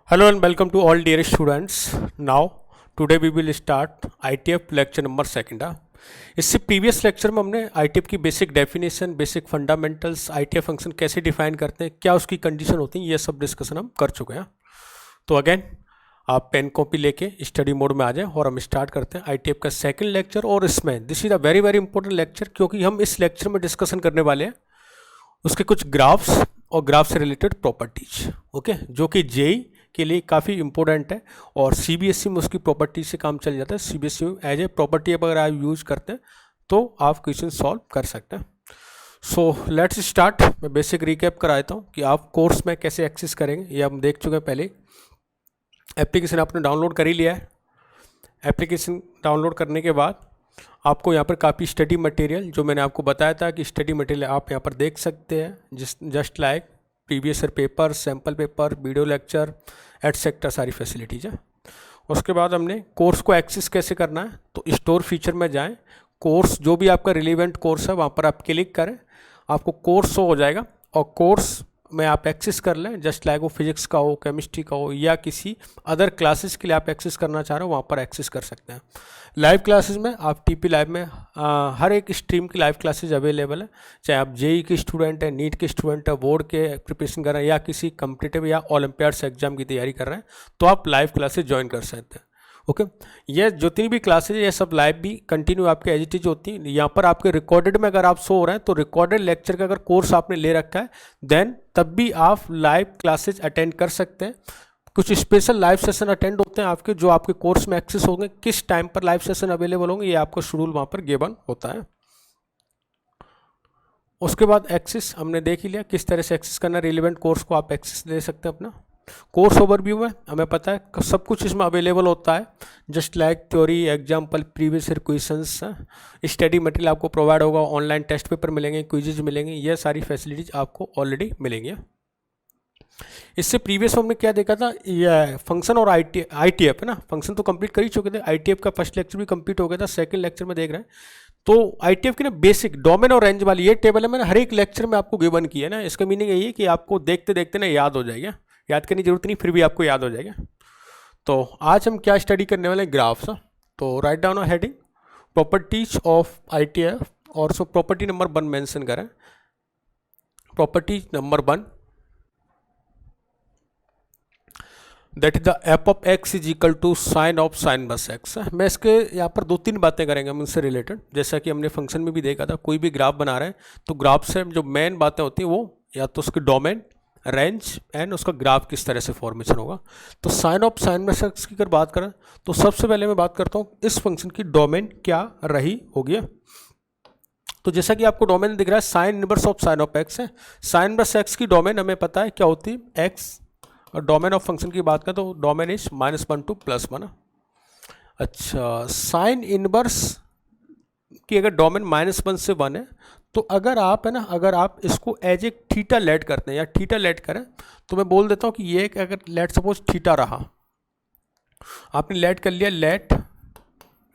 Hello and welcome to all dear students. Now today we will start ITF lecture number second. इससे previous lecture में हमने ITF की basic definition, basic fundamentals, ITF function कैसे define करते हैं, क्या उसकी कंडीशन होती है, ये सब डिस्कशन हम कर चुके हैं। तो अगेन आप पेन कॉपी लेके स्टडी मोड में आ जाएं और हम स्टार्ट करते हैं ITF का सेकंड लेक्चर। और इसमें this is a very very important lecture, क्योंकि हम इस लेक्चर में डिस्कशन करने वाले हैं उसके कुछ ग्राफ्स और ग्राफ से रिलेटेड प्रॉपर्टीज, ओके, जो कि जेई के लिए काफ़ी इंपॉर्टेंट है और सीबीएसई में उसकी प्रॉपर्टी से काम चल जाता है। सीबीएसई में एज ए प्रॉपर्टी अगर आप यूज करते हैं तो आप क्वेश्चन सॉल्व कर सकते हैं। So let's start. मैं बेसिक रिकैप कराता हूँ कि आप कोर्स में कैसे एक्सेस करेंगे, ये हम देख चुके हैं पहले। एप्लीकेशन आपने डाउनलोड कर ही लिया है। एप्लीकेशन डाउनलोड करने के बाद आपको यहाँ पर काफ़ी स्टडी मटेरियल, जो मैंने आपको बताया था कि स्टडी मटेरियल आप यहाँ पर देख सकते हैं, just like previous year paper, sample paper, video lecture etcetera, सारी फैसिलिटीज़ है। उसके बाद हमने कोर्स को एक्सेस कैसे करना है, तो स्टोर फीचर में जाएं, कोर्स जो भी आपका रिलेवेंट कोर्स है वहाँ पर आप क्लिक करें, आपको कोर्स शो हो जाएगा और कोर्स में आप एक्सेस कर लें। जस्ट लाइक वो फिजिक्स का हो, केमिस्ट्री का हो या किसी अदर क्लासेस के लिए आप एक्सेस करना चाह रहे हो, वहाँ पर एक्सेस कर सकते हैं। लाइव क्लासेस में आप टीपी लाइव में हर एक स्ट्रीम की लाइव क्लासेस अवेलेबल है, चाहे आप जेई के स्टूडेंट हैं, नीट के स्टूडेंट हैं, बोर्ड के प्रिपरेशन कर रहे हैं या किसी कम्पिटिटिव या ओलंपियाड्स एग्जाम की तैयारी कर रहे हैं, तो आप लाइव क्लासेस ज्वाइन कर सकते हैं। ओके, ये जितनी भी क्लासेज ये सब लाइव भी कंटिन्यू आपके एज इट इज होती है। यहाँ पर आपके रिकॉर्डेड में अगर आप शो हो रहे हैं तो रिकॉर्डेड लेक्चर का अगर कोर्स आपने ले रखा है देन तब भी आप लाइव क्लासेज अटेंड कर सकते हैं। कुछ स्पेशल लाइव सेशन अटेंड होते हैं आपके, जो आपके कोर्स में एक्सेस होंगे, किस टाइम पर लाइव सेशन अवेलेबल होंगे ये आपको शेड्यूल वहाँ पर गिवन होता है। उसके बाद एक्सेस हमने देख ही लिया किस तरह से एक्सेस करना, रिलेवेंट कोर्स को आप एक्सेस ले सकते हैं। अपना कोर्स ओवरव्यू में हमें पता है सब कुछ इसमें अवेलेबल होता है, just like theory, example, previous year questions, study material आपको प्रोवाइड होगा, ऑनलाइन टेस्ट पेपर मिलेंगे, क्विजेज मिलेंगे, ये सारी फैसिलिटीज आपको ऑलरेडी मिलेंगी। इससे प्रीवियस हमने क्या देखा था, ये फंक्शन और आईटीएफ है ना, फंक्शन तो कंप्लीट कर ही चुके थे, आईटीएफ का फर्स्ट लेक्चर भी कंप्लीट हो गया था, सेकंड लेक्चर में देख रहे हैं। तो आईटीएफ की ना बेसिक डोमेन और रेंज वाली ये टेबल है, मैंने हर एक लेक्चर में आपको गिवन किया है ना। इसका मीनिंग यही है कि आपको देखते देखते ना याद हो जाएगा, याद करने की जरूरत नहीं, फिर भी आपको याद हो जाएगा। तो आज हम क्या स्टडी करने वाले हैं, ग्राफ्स। तो write down heading properties of ITF और सो प्रॉपर्टी नंबर 1 मेंशन करें। Property number 1 that is the f of x is equal to sine of sine बस एक्स। मैं इसके यहाँ पर 2-3 बातें करेंगे हम इनसे रिलेटेड, जैसा कि हमने फंक्शन में भी देखा था। कोई भी ग्राफ बना रहे हैं तो ग्राफ से जो मेन बातें होती हैं वो या तो उसके डोमेन, रेंज एंड उसका ग्राफ किस तरह से फॉर्मेशन होगा। तो साइन ऑफ साइन बस एक्स की अगर बात करें तो सबसे पहले मैं बात करता हूँ इस फंक्शन की डोमेन क्या रही होगी। तो जैसा कि आपको डोमेन दिख रहा है sine inverse of sine of x है। साइन बस एक्स की डोमेन हमें पता है क्या होती है, एक्स, और डोमेन ऑफ फंक्शन की बात करें तो डोमेन इज -1 to +1। अच्छा, साइन इनवर्स की अगर डोमेन -1 से 1 है तो अगर आप है ना, अगर आप इसको एज ए थीटा लेट करते हैं या थीटा लेट करें तो मैं बोल देता हूँ कि ये अगर लेट सपोज थीटा रहा, आपने लेट कर लिया, let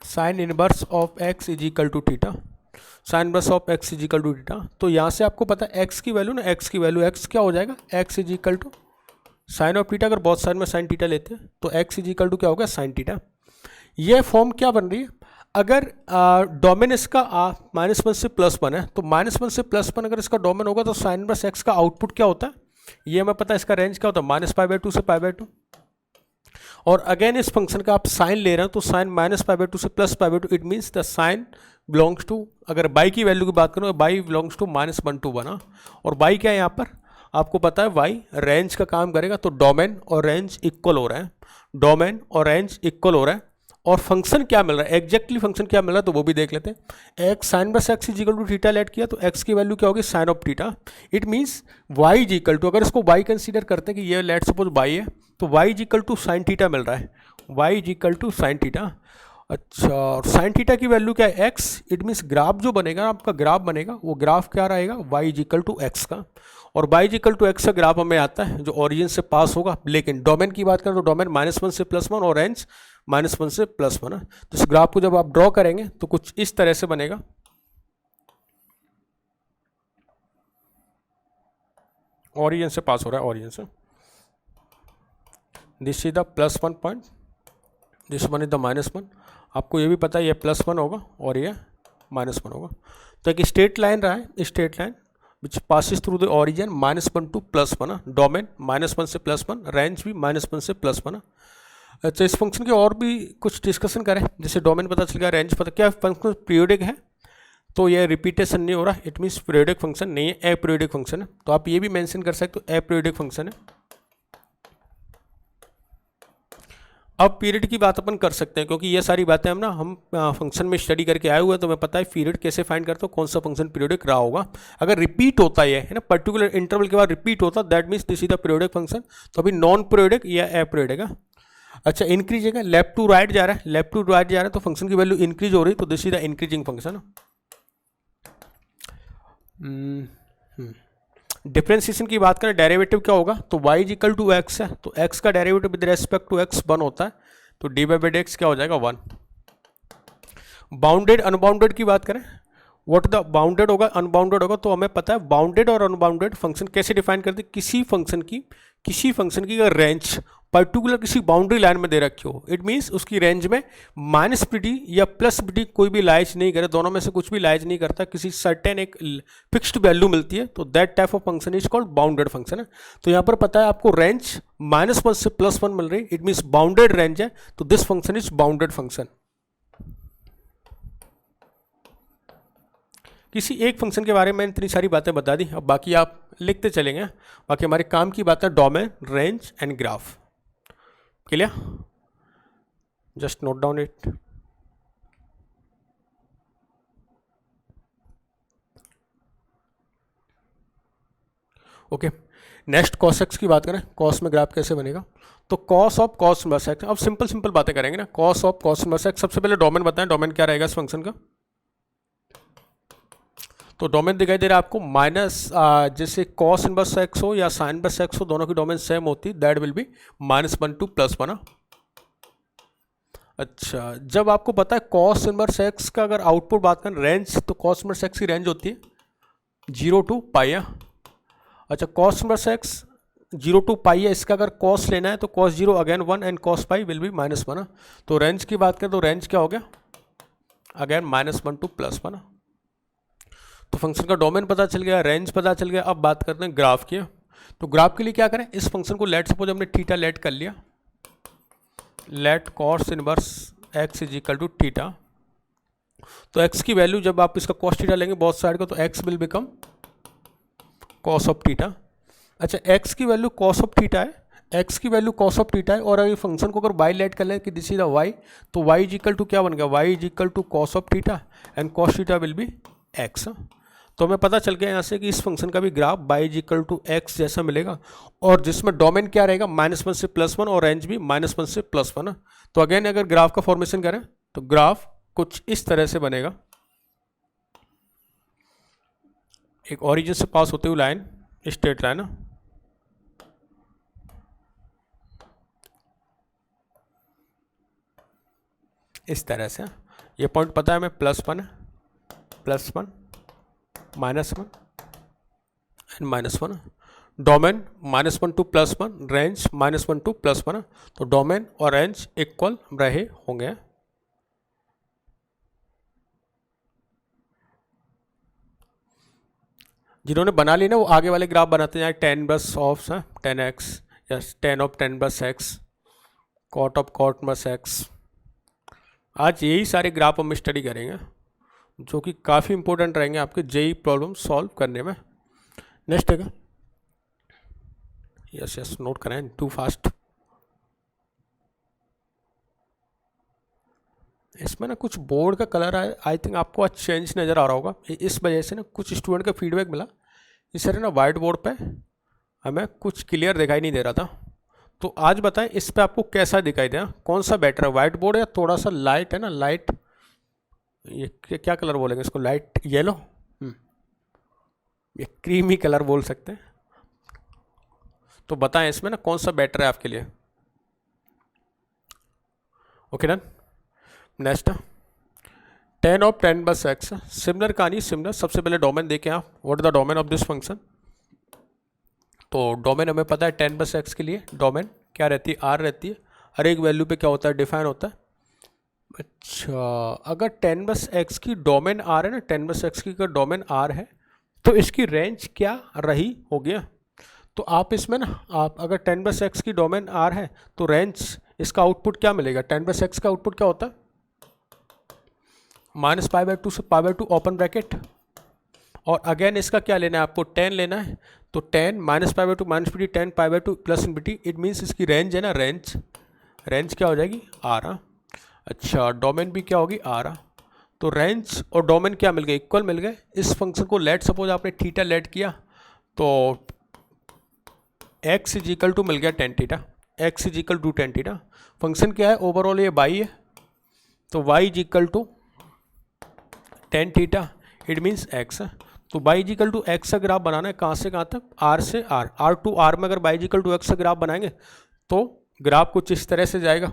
sine inverse of x is equal to theta, sine inverse of x is equal to theta. तो यहाँ से आपको पता है एक्स की वैल्यू ना, एक्स की वैल्यू एक्स क्या हो जाएगा, x is equal to sine of theta. अगर बहुत साइड में साइन थीटा लेते हैं तो एक्स इज इक्वल टू क्या होगा, साइन थीटा। ये फॉर्म क्या बन रही है, अगर डोमेन इसका -1 से +1 है तो -1 से +1 अगर इसका डोमेन होगा तो साइन इनवर्स एक्स का आउटपुट क्या होता है, ये हमें पता है। इसका रेंज क्या होता है, -π/2 से π/2। और अगेन इस फंक्शन का आप साइन ले रहे हैं तो साइन -π/2 से +π/2, it means the sine belongs to, अगर बाई की वैल्यू की बात करो, बाई बिलोंग्स टू -1 to 1। और बाई क्या है यहाँ पर आपको पता है, वाई रेंज का काम करेगा। तो डोमेन और रेंज इक्वल हो रहा है, डोमेन और रेंज इक्वल हो रहा है। और फंक्शन क्या मिल रहा है, एग्जैक्टली फंक्शन क्या मिल रहा है तो वो भी देख लेते हैं। एक्स साइन बस x is equal to theta let किया तो एक्स की वैल्यू क्या होगी, sine of theta. It means y is equal to, अगर इसको वाई कंसीडर करते हैं कि ये लेट सपोज वाई है तो y is equal to sine theta मिल रहा है, y is equal to sine theta. अच्छा, और साइन थीटा की वैल्यू क्या है, एक्स। इट मीन्स ग्राफ जो बनेगा आपका, ग्राफ बनेगा वो ग्राफ क्या रहेगा, y is equal to x का। और y is equal to x का ग्राफ हमें आता है जो ओरिजिन से पास होगा। लेकिन डोमेन की बात करें तो डोमेन -1 से +1 और रेंज -1 से +1 है। तो इस ग्राफ को जब आप ड्रॉ करेंगे तो कुछ इस तरह से बनेगा। ओरिजिन से पास हो रहा है, ओरिजिन से। This is the +1 point, this one is the -1। आपको ये भी पता है ये +1 होगा और ये -1 होगा। तो एक स्ट्रेट लाइन रहा है, straight line which passes through the origin -1 to +1, domain -1 से +1, रेंज भी -1 से +1। अच्छा, इस फंक्शन के और भी कुछ डिस्कशन करें, जैसे डोमेन पता चल गया, रेंज पता, क्या फंक्शन पीरियोडिक है, तो ये रिपीटेशन नहीं हो रहा, इट मीन्स पीरियोडिक फंक्शन नहीं है, अपीरियोडिक फंक्शन है। तो आप ये भी मेंशन कर सकते हो अपीरियोडिक फंक्शन है। अब पीरियड की बात अपन कर सकते हैं, क्योंकि ये सारी बातें हम फंक्शन में स्टडी करके आए हुए हैं, तो मैं पता है पीरियड कैसे फाइंड करता हूँ, कौन सा फंक्शन पीरियडिक रहा होगा। अगर रिपीट होता है ना, पर्टिकुलर इंटरवल के बाद रिपीट होता, that means this is the periodic function. तो अभी नॉन पीरियडिक या अपीरियडिक है। अच्छा, इंक्रीज है, लेफ्ट टू राइट जा रहा है, लेफ्ट टू राइट जा रहा है, तो फंक्शन की वैल्यू इंक्रीज हो रही है, तो this is the increasing function. Differentiation की बात करें, डेरिवेटिव क्या होगा, तो y is equal to x है, तो x का derivative with respect to x 1 होता है, तो dy बाई dx क्या हो जाएगा 1। बाउंडेड अनबाउंडेड की बात करें, व्हाट द बाउंडेड होगा अनबाउंडेड होगा, तो हमें पता है बाउंडेड और अनबाउंडेड फंक्शन कैसे डिफाइन करते हैं। किसी फंक्शन की अगर रेंज पर्टिकुलर किसी बाउंड्री लाइन में दे रखी हो, इट मीन्स उसकी रेंज में -pt या +pt कोई भी लाइज नहीं करे, दोनों में से कुछ भी लाइज नहीं करता, किसी सर्टेन एक फिक्स्ड वैल्यू मिलती है, तो that type of function is called bounded function है। तो यहाँ पर पता है आपको रेंज -1 से +1 मिल रही, इट मीन्स बाउंडेड रेंज है, तो this function is bounded function. किसी एक फंक्शन के बारे में इतनी सारी बातें बता दी, अब बाकी आप लिखते चलेंगे। बाकी हमारे काम की बात है domain, range and graph. Clear? Just note down it. Okay, next cos x की बात करें, कॉस में ग्राफ कैसे बनेगा, तो cos of cos inverse x. अब सिंपल बातें करेंगे ना, cos of cos inverse x. सबसे पहले डोमेन बताएं, डोमेन क्या रहेगा इस फंक्शन का, तो डोमेन दिखाई दे रहा है आपको माइनस, जैसे कॉस इनवर्स एक्स हो या साइन इनवर्स एक्स हो, दोनों की डोमेन सेम होती है, दैट विल बी -1 टू +1। अच्छा, जब आपको पता है कॉस इनवर्स एक्स का अगर आउटपुट बात करें रेंज, तो कॉस इनवर्स एक्स की रेंज होती है 0 टू पाई। अच्छा, कॉस इनवर्स एक्स 0 टू पाई है, इसका अगर कॉस लेना है तो cos 0 again 1 and cos pi will be -1। तो रेंज की बात करें तो रेंज क्या हो गया, अगेन -1 टू +1। तो फंक्शन का डोमेन पता चल गया, रेंज पता चल गया। अब बात करते हैं ग्राफ की। तो ग्राफ के लिए क्या करें, इस फंक्शन को लेट सपोज हमने थीटा लेट कर लिया, let cos inverse x is equal to theta. तो एक्स की वैल्यू जब आप इसका कॉस थीटा लेंगे बोथ साइड को, तो x will become cos of theta. अच्छा, एक्स की वैल्यू कॉस ऑफ थीटा है, एक्स की वैल्यू कॉस ऑफ थीटा है, और अगर फंक्शन को अगर वाई लेट कर लें कि दिस इज द वाई, तो वाई इज इक्वल टू क्या बन गया, y is equal to cos of theta and cos theta will be x. तो हमें पता चल गया यहाँ से कि इस फंक्शन का भी graph y is equal to x जैसा मिलेगा, और जिसमें डोमेन क्या रहेगा -1 से +1 और रेंज भी -1 से +1। तो अगेन अगर ग्राफ का फॉर्मेशन करें तो ग्राफ कुछ इस तरह से बनेगा, एक ओरिजिन से पास होते हुए लाइन, स्ट्रेट लाइन। इस तरह से ये पॉइंट पता है हमें +1 है, +1 -1 and -1, domain -1 to +1, range -1 to +1। तो डोमेन और रेंज इक्वल रहे होंगे। जिन्होंने बना ली ना वो आगे वाले ग्राफ बनाते हैं, 10 बस ऑफ 10x या 10 ऑफ 10 बस x, कॉट ऑफ कॉट बस x। आज यही सारे ग्राफ हम स्टडी करेंगे, जो कि काफ़ी इंपॉर्टेंट रहेंगे आपके जेई प्रॉब्लम सॉल्व करने में। नेक्स्ट है, यस नोट करें, टू फास्ट। इसमें ना कुछ बोर्ड का कलर है, आई थिंक आपको आज चेंज नज़र आ रहा होगा, इस वजह से ना कुछ स्टूडेंट का फीडबैक मिला, इस तरह ना वाइट बोर्ड पे हमें कुछ क्लियर दिखाई नहीं दे रहा था। तो आज बताएं इस पे आपको कैसा दिखाई दे, कौन सा बेटर है, वाइट बोर्ड या थोड़ा सा लाइट है ना, लाइट, ये क्या कलर बोलेंगे इसको, लाइट येलो, ये क्रीमी कलर बोल सकते हैं। तो बताएं इसमें ना कौन सा बेटर है आपके लिए। Okay done. नेक्स्ट 10 ऑफ 10 बस एक्स, सिमिलर कहानी सिमिलर। सबसे पहले डोमेन देखें आप, what is the domain of this function. तो डोमेन हमें पता है 10 बस एक्स के लिए डोमेन क्या रहती है, आर रहती है। हर एक वैल्यू पे क्या होता है, डिफाइन होता है। अच्छा, अगर 10 बस x की डोमेन आर है ना, 10 बस x की अगर डोमेन आर है तो इसकी रेंज क्या रही हो गया। तो आप इसमें ना, आप अगर 10 बस x की डोमेन आर है तो रेंज इसका आउटपुट क्या मिलेगा, 10 बस x का आउटपुट क्या होता है, -π/2 से π/2 ओपन ब्रैकेट, और अगेन इसका क्या लेना है आपको, 10 लेना है। तो 10 -π/2 -pt 10 π/2 plus infinity, it means इसकी रेंज है ना, रेंज क्या हो जाएगी, आर। अच्छा, डोमेन भी क्या होगी, आर। तो रेंज और डोमेन क्या मिल गए, इक्वल मिल गए। इस फंक्शन को लेट सपोज आपने थीटा लेट किया तो x इज इक्वल टू मिल गया tan theta, x is equal to tan theta. Function क्या है, ओवरऑल ये y है, तो y is equal to tan theta, it means x। तो y is equal to x का ग्राफ बनाना है, कहाँ से कहाँ तक, r से r, r टू r में अगर y is equal to x का ग्राफ बनाएंगे तो ग्राफ कुछ इस तरह से जाएगा।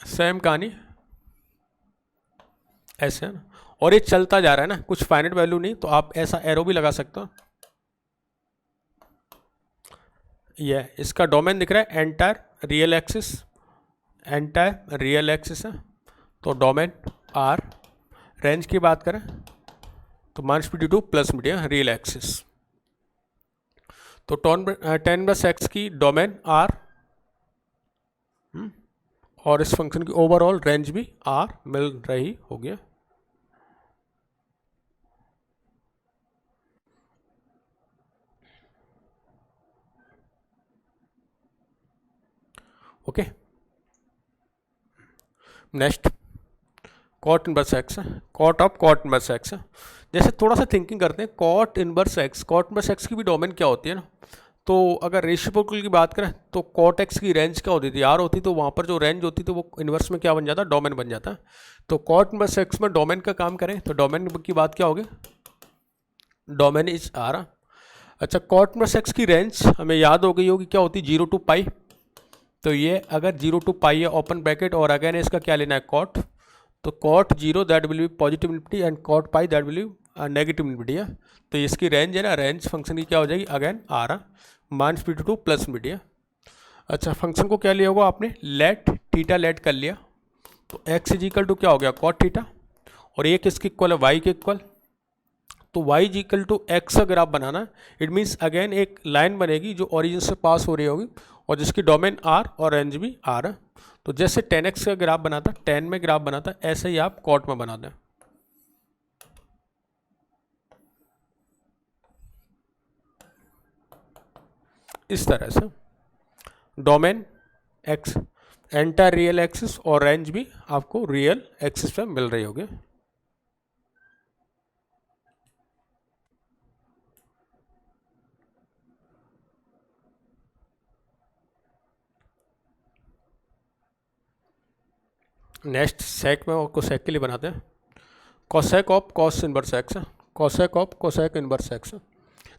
सेम कहानी ऐसे है ना, और ये चलता जा रहा है ना, कुछ फाइनाइट वैल्यू नहीं, तो आप ऐसा एरो भी लगा सकते हो। ये इसका डोमेन दिख रहा है entire real axis, entire real axis है, तो डोमेन आर। रेंज की बात करें तो -π/2 प्लस मीडिया रियल एक्सिस। तो 10 बस x की डोमेन आर और इस फंक्शन की ओवरऑल रेंज भी आर मिल रही हो गया। Okay, next cot inverse x, cot of cot inverse x. जैसे थोड़ा सा थिंकिंग करते हैं, कॉट इनवर्स एक्स की भी डोमेन क्या होती है ना, तो अगर रेसिप्रोकल की बात करें तो कॉट एक्स की रेंज क्या होती थी, आर होती, तो वहाँ पर जो रेंज होती थी वो इनवर्स में क्या बन जाता, डोमेन बन जाता। तो कॉट इनवर्स एक्स में डोमेन का काम करें तो डोमेन की बात क्या होगी, डोमेन इज आर। अच्छा, कॉट इनवर्स एक्स की रेंज हमें याद हो गई होगी, क्या होती, 0 टू पाई। तो ये अगर 0 टू पाई है ओपन ब्रैकेट, और अगेन इसका क्या लेना है, कॉट। तो cot 0 that will be positive infinity and cot pi that will be negative infinity है। तो इसकी रेंज है ना, रेंज फंक्शन की क्या हो जाएगी, अगेन आर -π/2 प्लस इन्फिनिटी। अच्छा, फंक्शन को क्या लिया होगा आपने, लेट थीटा लेट कर लिया, तो x इज इक्वल टू क्या हो गया, कॉट थीटा, और ये किसके इक्वल है, y के इक्वल। तो y is equal to x का ग्राफ बनाना, इट मीन्स अगेन एक लाइन बनेगी जो ओरिजिन से पास हो रही होगी और जिसकी डोमेन आर और रेंज भी आर है। तो जैसे 10x का ग्राफ बनाता, 10 में ग्राफ बनाता, ऐसे ही आप कॉट में बना दें। इस तरह से domain x entire real axis और रेंज भी आपको रियल एक्सिस पे मिल रही होगी। नेक्स्ट सेक में और कोसेक के लिए बनाते हैं, cosec of cos inverse x, cosec of cosec inverse x.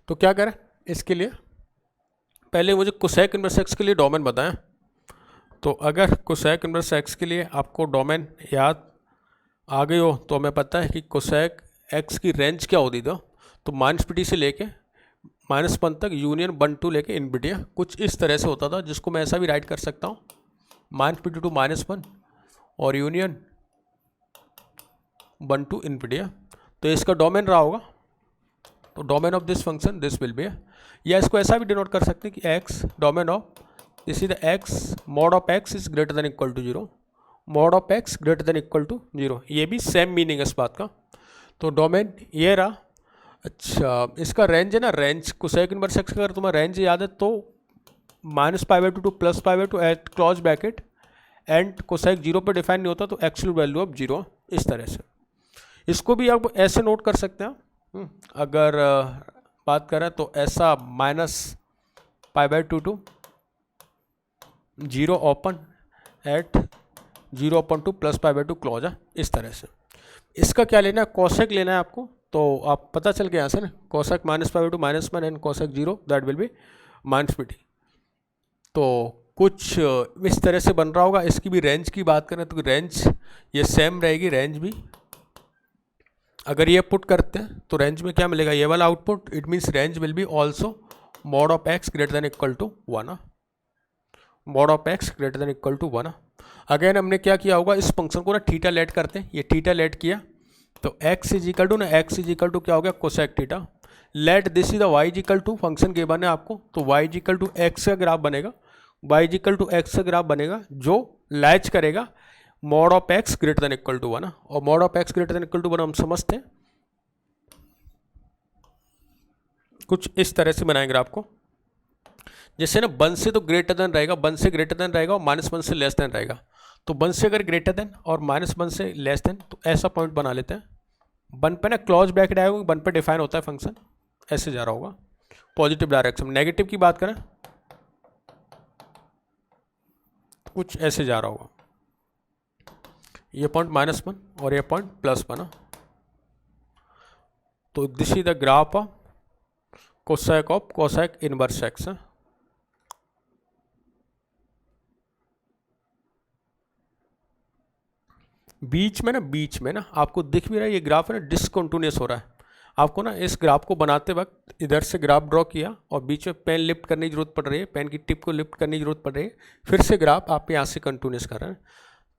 तो क्या करें इसके लिए, पहले मुझे कोसेक इनवर्स एक्स के लिए डोमेन बताएं। तो अगर कोसेक इनवर्स एक्स के लिए आपको डोमेन याद आ गई हो तो हमें पता है कि कोसेक एक्स की रेंज क्या होती थी, तो -π से लेके -1 तक यूनियन 1 टू लेके इनफिनिटी, कुछ इस तरह से होता था, जिसको मैं ऐसा भी राइट कर सकता हूँ, -π टू -1 और यूनियन 1 टू इनफिनिटी। तो इसका डोमेन रहा होगा, तो domain of this function this will be, या इसको ऐसा भी डिनोट कर सकते हैं कि x domain of this is the x mod of x is greater than equal to 0, mod of x greater than equal to 0, ये भी सेम मीनिंग है इस बात का। तो डोमेन ये रहा। अच्छा, इसका रेंज है ना, रेंज कोसेक इनवर्स एक्स का अगर तुम्हें रेंज याद है तो -π/2 to +π/2 at close bracket, and cosec 0 पे डिफाइन नहीं होता तो एक्चुअल वैल्यू ऑफ 0, इस तरह से। इसको भी आप ऐसे नोट कर सकते हैं, अगर बात करें तो ऐसा -π/2 टू 0 ओपन एट 0/2 +π/2 क्लोज है, इस तरह से। इसका क्या लेना है, कोसेक लेना है आपको, तो आप पता चल गया यहाँ से ना, cosec -π/2 -1 and cosec 0 that will be -π। तो कुछ इस तरह से बन रहा होगा। इसकी भी रेंज की बात करें तो रेंज ये सेम रहेगी, रेंज भी अगर ये पुट करते हैं तो रेंज में क्या मिलेगा, ये वाला output, it means range will be also mod of x greater than equal to 1, mod of x greater than equal to 1। Again हमने क्या किया होगा, इस फंक्शन को ना थीटा लेट करते हैं, ये थीटा लेट किया तो x इज इक्वल टू ना x इज इक्वल टू क्या हो गया cosec theta. Let this is the y is equal to function given है आपको, तो y is equal to x का ग्राफ बनेगा, y is equal to x का ग्राफ बनेगा जो लैच करेगा mod of x greater than equal to 1, और mod of x greater than equal to 1 हम समझते हैं कुछ इस तरह से बनाएंगे ग्राफ को, जैसे ना 1 से तो ग्रेटर देन रहेगा, 1 से ग्रेटर देन रहेगा और -1 से लेस देन रहेगा, तो 1 से अगर ग्रेटर देन और -1 से लेस देन तो ऐसा पॉइंट बना लेते हैं। 1 पे ना क्लोज ब्रैकेट आएगा, 1 पे डिफाइन होता है फंक्शन, ऐसे जा रहा होगा पॉजिटिव डायरेक्शन में। नेगेटिव की बात करें कुछ ऐसे जा रहा होगा, ये पॉइंट -1 और ये पॉइंट +1, तो this is the graph of cosec inverse x. बीच में ना आपको दिख भी रहा है ये ग्राफ है ना डिसकंटिन्यूअस हो रहा है। आपको ना इस ग्राफ को बनाते वक्त इधर से ग्राफ ड्रॉ किया और बीच में पेन लिफ्ट करने की जरूरत पड़ रही है, पेन की टिप को लिफ्ट करने की जरूरत पड़ रही है, फिर से ग्राफ आप यहाँ से कंटिन्यूस कर रहे हैं।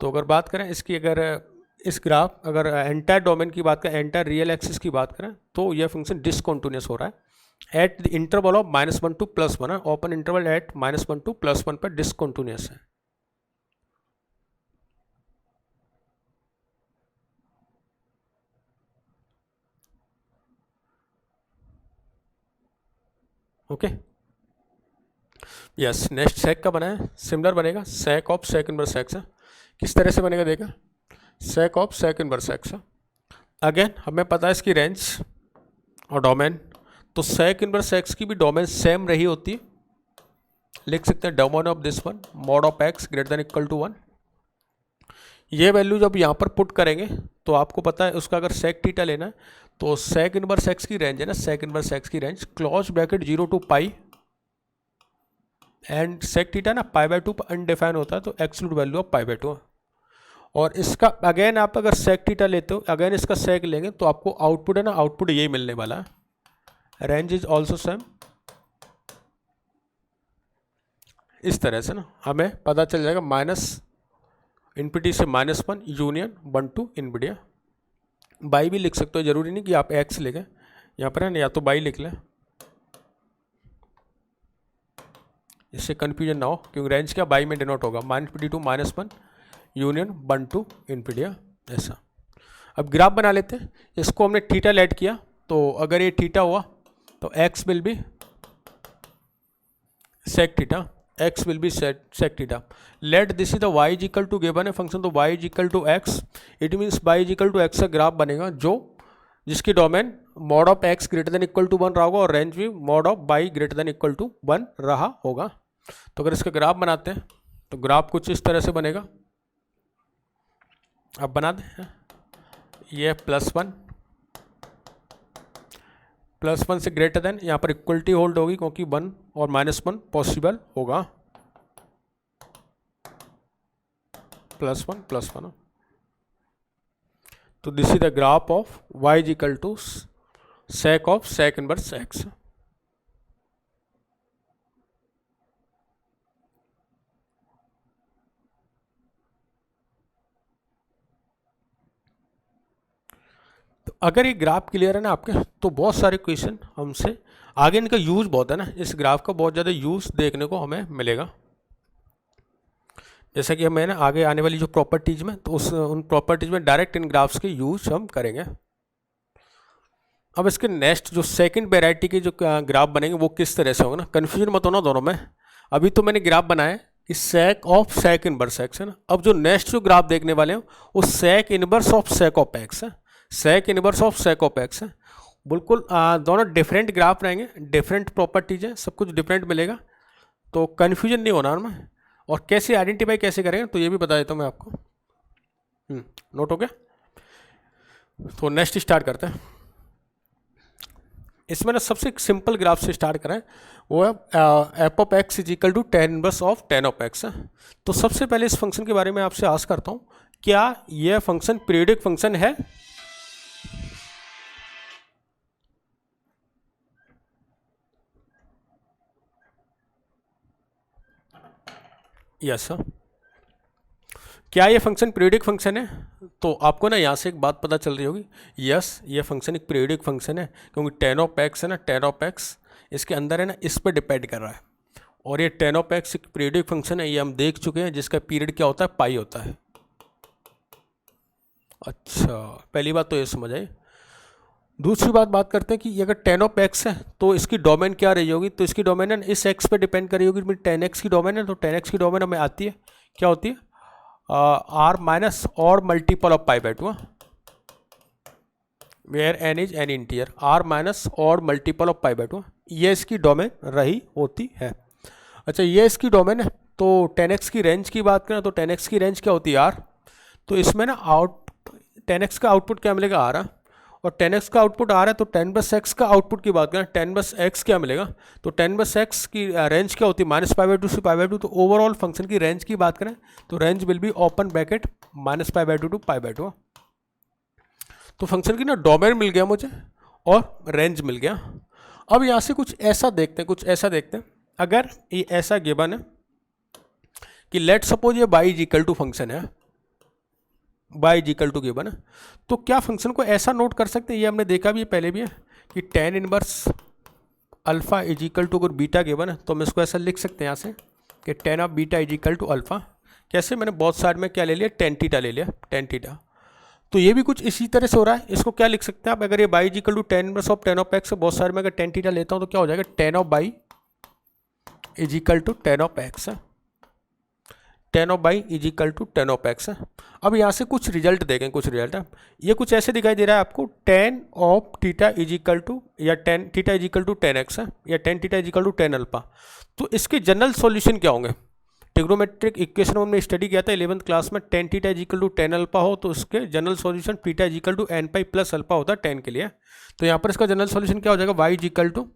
तो अगर बात करें इसकी, अगर इस ग्राफ अगर एंटायर डोमेन की बात करें, एंटायर रियल एक्सिस की बात करें, तो यह फंक्शन डिसकंटिन्यूस हो रहा है at the interval of -1 to +1, open interval at -1 to +1 पर डिसकंटिन्यूस है। ओके यस, नेक्स्ट सेक का बना है, सिमिलर बनेगा sec of sec inverse x. किस तरह से बनेगा देखा, sec of sec inverse x. Again हमें पता है इसकी रेंज और डोमेन, तो सेक इनवर्स एक्स की भी डोमेन सेम रही होती है, लिख सकते हैं domain of this one mod of x greater than equal to 1। ये वैल्यू जब यहाँ पर पुट करेंगे तो आपको पता है उसका अगर सेक थीटा लेना है तो सेक इनवर्स एक्स की रेंज है ना, सेक इनवर्स एक्स की range close bracket 0 to pi and sec theta ना π/2 अनडिफाइन होता है, तो एब्सोल्यूट वैल्यू ऑफ π/2। और इसका अगेन आप अगर सेक थीटा लेते हो, अगेन इसका सेक लेंगे तो आपको आउटपुट है ना, आउटपुट यही मिलने वाला है, रेंज इज ऑल्सो सेम। इस तरह से ना हमें पता चल जाएगा माइनस इनफिनिटी से -1 यूनियन 1 टू इनफिनिटी। बाई भी लिख सकते हो, जरूरी नहीं कि आप एक्स लिखें, यहाँ पर है ना या तो बाई लिख लें, इससे कन्फ्यूजन ना हो, क्योंकि रेंज क्या बाई में डिनोट होगा, -2 टू -1 यूनियन 1 टू इनफिनिटी ऐसा। अब ग्राफ बना लेते हैं, इसको हमने थीटा लेट किया, तो अगर ये थीटा हुआ तो x will be sec theta, x will be sec theta. Let this is the y is equal to given है फंक्शन, तो y is equal to x, it means y is equal to x का graph बनेगा जो जिसकी domain mod of x greater than equal to 1 रहा होगा और range भी mod of y greater than equal to 1 रहा होगा। तो अगर इसका ग्राफ बनाते हैं तो ग्राफ कुछ इस तरह से बनेगा, अब बना दें, ये +1 से ग्रेटर देन, यहाँ पर इक्वलिटी होल्ड होगी क्योंकि 1 और -1 पॉसिबल होगा, +1 तो this is the graph of y is equal to sec of sec inverse x. तो अगर ये ग्राफ क्लियर है ना आपके, तो बहुत सारे क्वेश्चन हमसे आगे, इनका यूज बहुत है ना, इस ग्राफ का बहुत ज़्यादा यूज देखने को हमें मिलेगा। जैसा कि हमें ना आगे आने वाली जो प्रॉपर्टीज में, तो उन प्रॉपर्टीज में डायरेक्ट इन ग्राफ्स के यूज हम करेंगे। अब इसके नेक्स्ट जो सेकंड वेराइटी के जो ग्राफ बनेंगे वो किस तरह से होगा ना, कन्फ्यूजन मत होना दोनों में। अभी तो मैंने ग्राफ बनाया कि sec of sec inverse x है ना, अब जो नेक्स्ट जो ग्राफ देखने वाले हैं वो sec inverse of sec of x है, sec inverse of sec of x है। बिल्कुल दोनों डिफरेंट ग्राफ रहेंगे, डिफरेंट प्रॉपर्टीज है, सब कुछ डिफरेंट मिलेगा, तो कन्फ्यूजन नहीं होना उनमें। और कैसे आइडेंटिफाई कैसे करेंगे तो ये भी बता देता हूँ मैं आपको, नोट हो गया। तो नेक्स्ट स्टार्ट करते हैं। इसमें ना सबसे सिंपल ग्राफ से स्टार्ट करें, वो है f of x is equal to tan inverse of tan of x. तो सबसे पहले इस फंक्शन के बारे में आपसे आस्क करता हूँ, क्या यह फंक्शन पीरियोडिक फंक्शन है? Yes sir. क्या ये फंक्शन पीरियोडिक फंक्शन है? तो आपको ना यहाँ से एक बात पता चल रही होगी, यस ये फंक्शन एक पीरियोडिक फंक्शन है, क्योंकि tan ऑफ x है ना, tan ऑफ x इसके अंदर है ना, इस पर डिपेंड कर रहा है। और ये tan ऑफ x एक पीरियोडिक फंक्शन है, ये हम देख चुके हैं, जिसका पीरियड क्या होता है, पाई होता है। अच्छा, पहली बात तो ये समझ आई। दूसरी बात करते हैं कि ये अगर tan ऑफ x है तो इसकी डोमेन क्या रही होगी? तो इसकी डोमेन है इस x पे डिपेंड करी होगी। tan x की डोमेन है, तो tan x की डोमेन हमें आती है, क्या होती है, r minus odd multiple of pi by two, where n is an integer, r minus odd multiple of pi by two, ये इसकी डोमेन रही होती है। अच्छा, ये इसकी डोमेन है। तो tan x की रेंज की बात करें तो tan x की रेंज क्या होती है, r। तो इसमें ना tan x का आउटपुट क्या मिलेगा, r, और tan x का आउटपुट आ रहा है, तो tan बस x का आउटपुट की बात करें, tan बस x क्या मिलेगा, तो tan बस x की रेंज क्या होती है, माइनस पाई बाई टू से पाई बाई टू। तो ओवरऑल फंक्शन की रेंज की बात करें तो range will be open bracket minus pi by two to pi by two. तो फंक्शन की ना डोमेन मिल गया मुझे और रेंज मिल गया। अब यहाँ से कुछ ऐसा देखते हैं, अगर ये ऐसा गिवन है कि लेट सपोज ये y is equal to function है, y is equal to given है, तो क्या फंक्शन को ऐसा नोट कर सकते हैं, ये हमने देखा भी है, पहले भी है, कि tan inverse alpha is equal to, अगर बीटा गिवन है तो हम इसको ऐसा लिख सकते हैं यहाँ से कि tan of beta is equal to alpha. कैसे? मैंने बहुत साइड में क्या ले लिया, tan थीटा ले लिया, tan थीटा। तो ये भी कुछ इसी तरह से हो रहा है। इसको क्या लिख सकते हैं आप, अगर ये y is equal to tan inverse of tan of x, बहुत सारे में अगर tan थीटा लेता हूँ तो क्या हो जाएगा, tan of y is equal to tan of x, tan of y is equal to tan of x। अब यहाँ से कुछ रिजल्ट देखें, कुछ रिजल्ट है, ये कुछ ऐसे दिखाई दे रहा है आपको, tan of theta is equal to, या tan theta is equal to tan x है, या tan theta is equal to tan alpha. तो इसके जनरल सॉल्यूशन क्या होंगे? ट्रिग्नोमेट्रिक इक्वेशन हमने स्टडी किया था 11th क्लास में, tan theta is equal to tan alpha हो तो उसके general solution theta is equal to n pi plus alpha होता है tan के लिए। तो यहाँ पर इसका जनरल सॉल्यूशन क्या हो जाएगा, y is equal to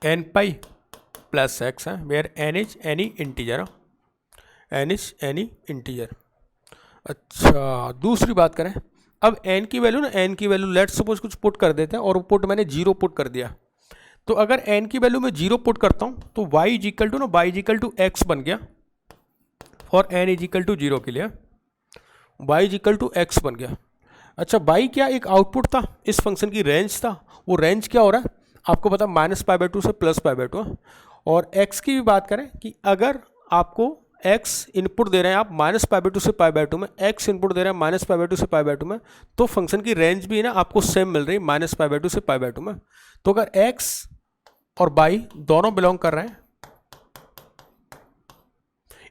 n pi plus x है, where n is any integer, n is any integer. अच्छा, दूसरी बात करें, अब n की वैल्यू ना, n की वैल्यू लेट सपोज कुछ पुट कर देते हैं, और पुट मैंने 0 पुट कर दिया। तो अगर n की वैल्यू मैं 0 पुट करता हूँ तो y इज इक्वल टू ना, y is equal to x बन गया, और n इज इक्वल टू 0 के लिए y is equal to x बन गया। अच्छा, y क्या एक आउटपुट था, इस फंक्शन की रेंज था, वो रेंज क्या हो रहा है आपको पता, माइनस पाई बाई टू से प्लस पाई बाई टू। और x की भी बात करें कि अगर आपको x इनपुट दे रहे हैं आप माइनस पाई बाई टू से पाई बाई टू में, x इनपुट दे रहे हैं माइनस पाई बाई टू से पाई बाई टू में, तो फंक्शन की रेंज भी है ना आपको सेम मिल रही है, माइनस पाई बाई टू से पाई बाई टू में। तो अगर x और y दोनों बिलोंग कर रहे हैं,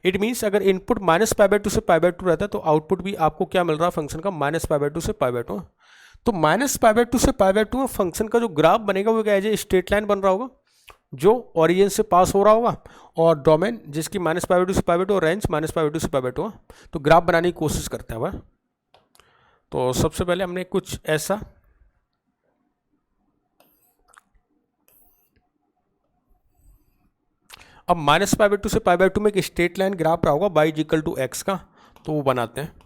इट मीन्स अगर input minus pi by two से पाई बाई टू रहता है तो आउटपुट भी आपको क्या मिल रहा है फंक्शन का, माइनस पाई बाई टू से पाई बाई टू। तो माइनस पाई बाई टू से पाई बाई टू में फंक्शन का जो ग्राफ बनेगा वो क्या एज ए स्ट्रेट लाइन बन रहा होगा, जो ओरिजिन से पास हो रहा होगा, और डोमेन जिसकी माइनस पाई बाई टू से पाई बाई टू, और range minus pi by two से पाई बाई टू। तो ग्राफ बनाने की कोशिश करते हैं वह। तो सबसे पहले हमने कुछ ऐसा, अब माइनस पाई बाई टू से पाई बाई टू में एक स्ट्रेट लाइन ग्राफ रहा होगा y is equal to x का, तो वो बनाते हैं।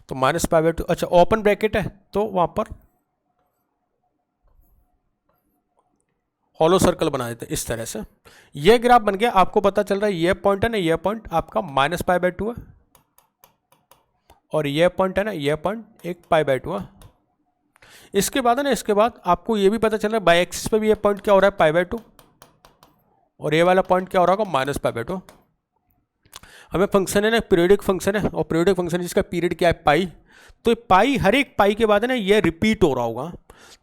तो माइनस पाई बाई टू, अच्छा ओपन ब्रैकेट है तो वहाँ पर हॉलो सर्कल बना देते हैं इस तरह से। ये ग्राफ बन गया, आपको पता चल रहा है ये पॉइंट है ना, ये पॉइंट आपका माइनस पाई बाई टू है, और ये पॉइंट है ना, ये पॉइंट एक पाई बाई टू है। इसके बाद है ना, इसके बाद आपको ये भी पता चल रहा है बाई एक्सिस पे भी ये पॉइंट क्या हो रहा है, पाई बाई टू, और ये वाला पॉइंट क्या हो रहा होगा, माइनस पाई बाई टू। हमें फंक्शन है ना, पीरियोडिक फंक्शन है, और पीरियोडिक फंक्शन जिसका पीरियड क्या है, पाई। तो पाई, हर एक पाई के बाद है ना ये रिपीट हो रहा होगा।